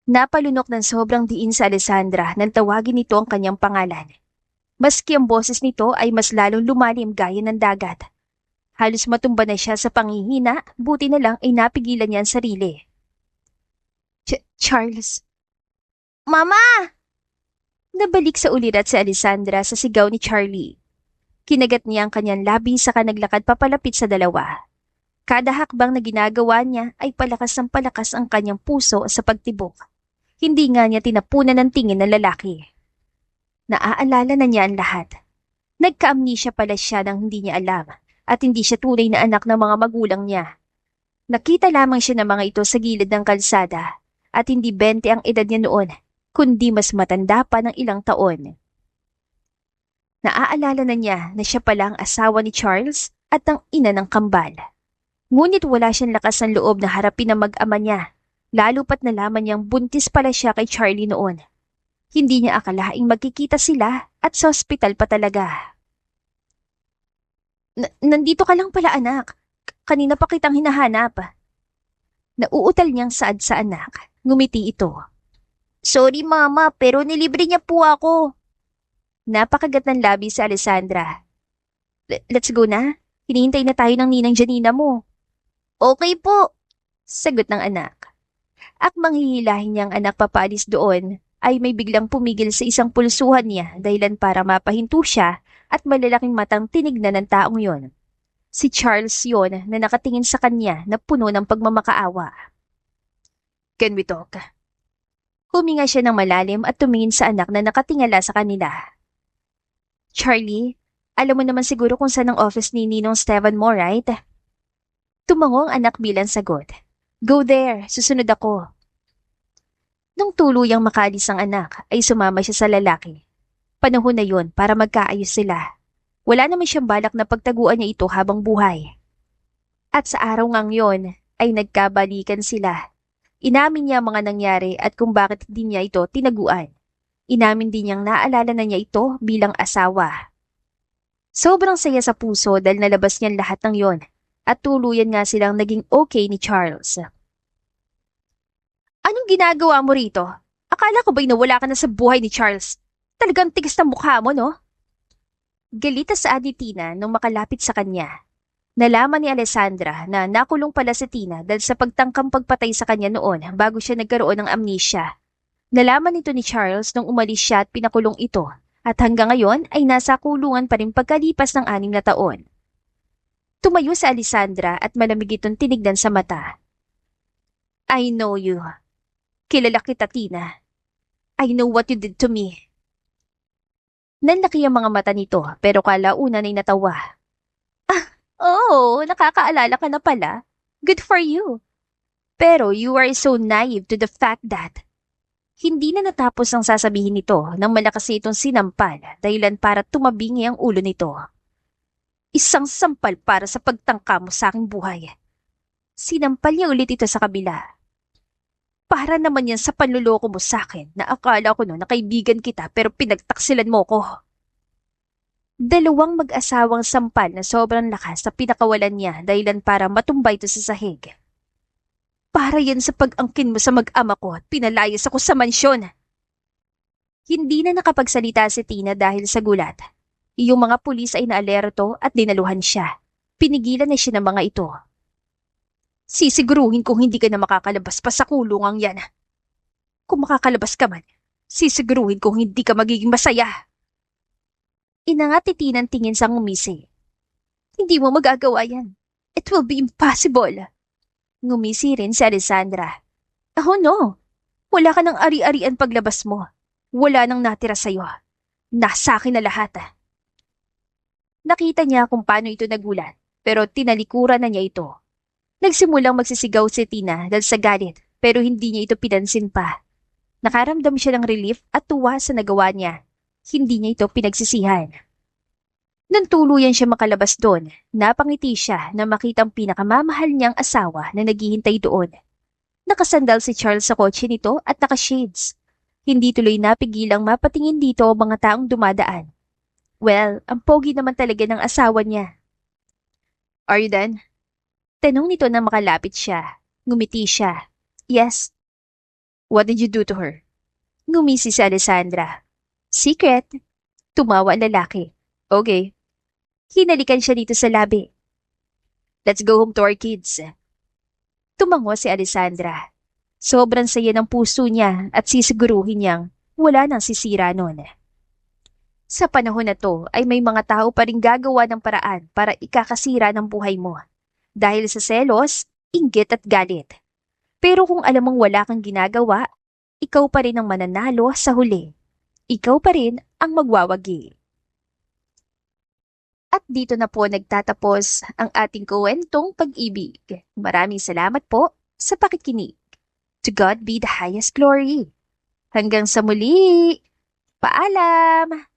Napalunok ng sobrang diin sa Alessandra nang tawagin nito ang kanyang pangalan. Maski ang boses nito ay mas lalong lumalim gaya ng dagat. Halos matumba na siya sa panghihina, buti na lang ay napigilan niya ang sarili. Charles. Mama! Nabalik sa ulirat si Alessandra sa sigaw ni Charlie. Kinagat niya ang kanyang labi saka naglakad papalapit sa dalawa. Kada hakbang na ginagawa niya ay palakas ng palakas ang kanyang puso sa pagtibok. Hindi nga niya tinapunan ng tingin ng lalaki. Naaalala na niya ang lahat. Nagka-amnesia pala siya nang hindi niya alam at hindi siya tunay na anak ng mga magulang niya. Nakita lamang siya ng mga ito sa gilid ng kalsada at hindi 20 ang edad niya noon, kundi mas matanda pa ng ilang taon. Naaalala na niya na siya pala ang asawa ni Charles at ang ina ng kambal. Ngunit wala siyang lakas ng loob na harapin ang mag-ama niya, lalo pat nalaman niyang buntis pala siya kay Charlie noon. Hindi niya akalaing magkikita sila at sa ospital pa talaga. Nandito ka lang pala anak. Kanina pa kitang hinahanap. Nauutal niyang saad sa anak. Ngumiti ito. Sorry mama, pero nilibre niya po ako. Napakagat ng labi si Alessandra. Let's go na. Hinihintay na tayo ng ninang Janina mo. Okay po, sagot ng anak. Akmang hihilahin niyang anak papaalis doon, ay may biglang pumigil sa isang pulsuhan niya dahilan para mapahinto siya at malalaking matang tinignan ng taong yon. Si Charles yon na nakatingin sa kanya na puno ng pagmamakaawa. Can we talk? Huminga siya ng malalim at tumingin sa anak na nakatingala sa kanila. Charlie, alam mo naman siguro kung saan ang office ni Ninong Stevan mo, right? Tumango ang anak bilang sagot. Go there, susunod ako. Nung tuluyang makaalis ang anak, ay sumama siya sa lalaki. Panahon na yon para magkaayos sila. Wala naman siyang balak na pagtaguan niya ito habang buhay. At sa araw ngang yon, ay nagkabalikan sila. Inamin niya ang mga nangyari at kung bakit hindi niya ito tinaguan. Inamin din niyang naalala na niya ito bilang asawa. Sobrang saya sa puso dahil nalabas niyang lahat ng yon at tuluyan nga silang naging okay ni Charles. Anong ginagawa mo rito? Akala ko ba'y nawala ka na sa buhay ni Charles? Talagang tigas ng mukha mo, no? Galita sa ni Tina nung makalapit sa kanya. Nalaman ni Alessandra na nakulong pala si Tina dahil sa pagtangkang pagpatay sa kanya noon bago siya nagkaroon ng amnesia. Nalaman ito ni Charles nung umalis siya at pinakulong ito at hanggang ngayon ay nasa kulungan pa rin pagkalipas ng 6 na taon. Tumayo si Alessandra at malamig itong tinignan sa mata. I know you. Kilala kita, Tina. I know what you did to me. Nanlaki ang mga mata nito pero kalaunan ay natawa. Oh, nakakaalala ka na pala. Good for you. Pero you are so naive to the fact that hindi na natapos ang sasabihin nito nang malakas itong sinampal dahilan para tumabingi ang ulo nito. Isang sampal para sa pagtangka mo sa aking buhay. Sinampal niya ulit ito sa kabila. Para naman yan sa panluloko mo sa akin na akala ko na kaibigan kita pero pinagtaksilan mo ko. Dalawang mag-asawang sampal na sobrang lakas na pinakawalan niya dahilan para matumba ito sa sahig. Para yan sa pag-angkin mo sa mag-ama ko at pinalayas ako sa mansyon. Hindi na nakapagsalita si Tina dahil sa gulat. Iyong mga pulis ay naalerto at dinaluhan siya. Pinigilan na siya ng mga ito. Sisiguruhin kung hindi ka na makakalabas pa sa kulungang yan. Kung makakalabas ka man, sisiguruhin kung hindi ka magiging masaya. Inangat ni Tina ang tingin sa ngumisi. Hindi mo magagawa yan. It will be impossible. Ngumisi rin si Alessandra. Oh no, wala ka ng ari-arian paglabas mo. Wala nang natira sa'yo. Nasa akin na lahat. Nakita niya kung paano ito nagulat, pero tinalikuran na niya ito. Nagsimulang magsisigaw si Tina dahil sa galit, pero hindi niya ito pinansin pa. Nakaramdam siya ng relief at tuwa sa nagawa niya. Hindi niya ito pinagsisihan. Nang tuluyan siya makalabas doon, napangiti siya na makitang pinakamamahal niyang asawa na naghihintay doon. Nakasandal si Charles sa kotse nito at nakashades. Hindi tuloy napigilang mapatingin dito ang mga taong dumadaan. Well, ang pogi naman talaga ng asawa niya. Are you done? Tanong nito na makalapit siya. Ngumiti siya. Yes. What did you do to her? Ngumisi si Alessandra. Secret. Tumawa ang lalaki. Okay. Hinalikan siya dito sa labi. Let's go home to our kids. Tumango si Alessandra. Sobrang saya ng puso niya at sisiguruhin niyang wala nang sisira noon. Sa panahon na to ay may mga tao pa rin gagawa ng paraan para ikakasira ng buhay mo. Dahil sa selos, inggit at galit. Pero kung alam mong wala kang ginagawa, ikaw pa rin ang mananalo sa huli. Ikaw pa rin ang magwawagi. At dito na po nagtatapos ang ating kwentong pag-ibig. Maraming salamat po sa pakikinig. To God be the highest glory. Hanggang sa muli. Paalam!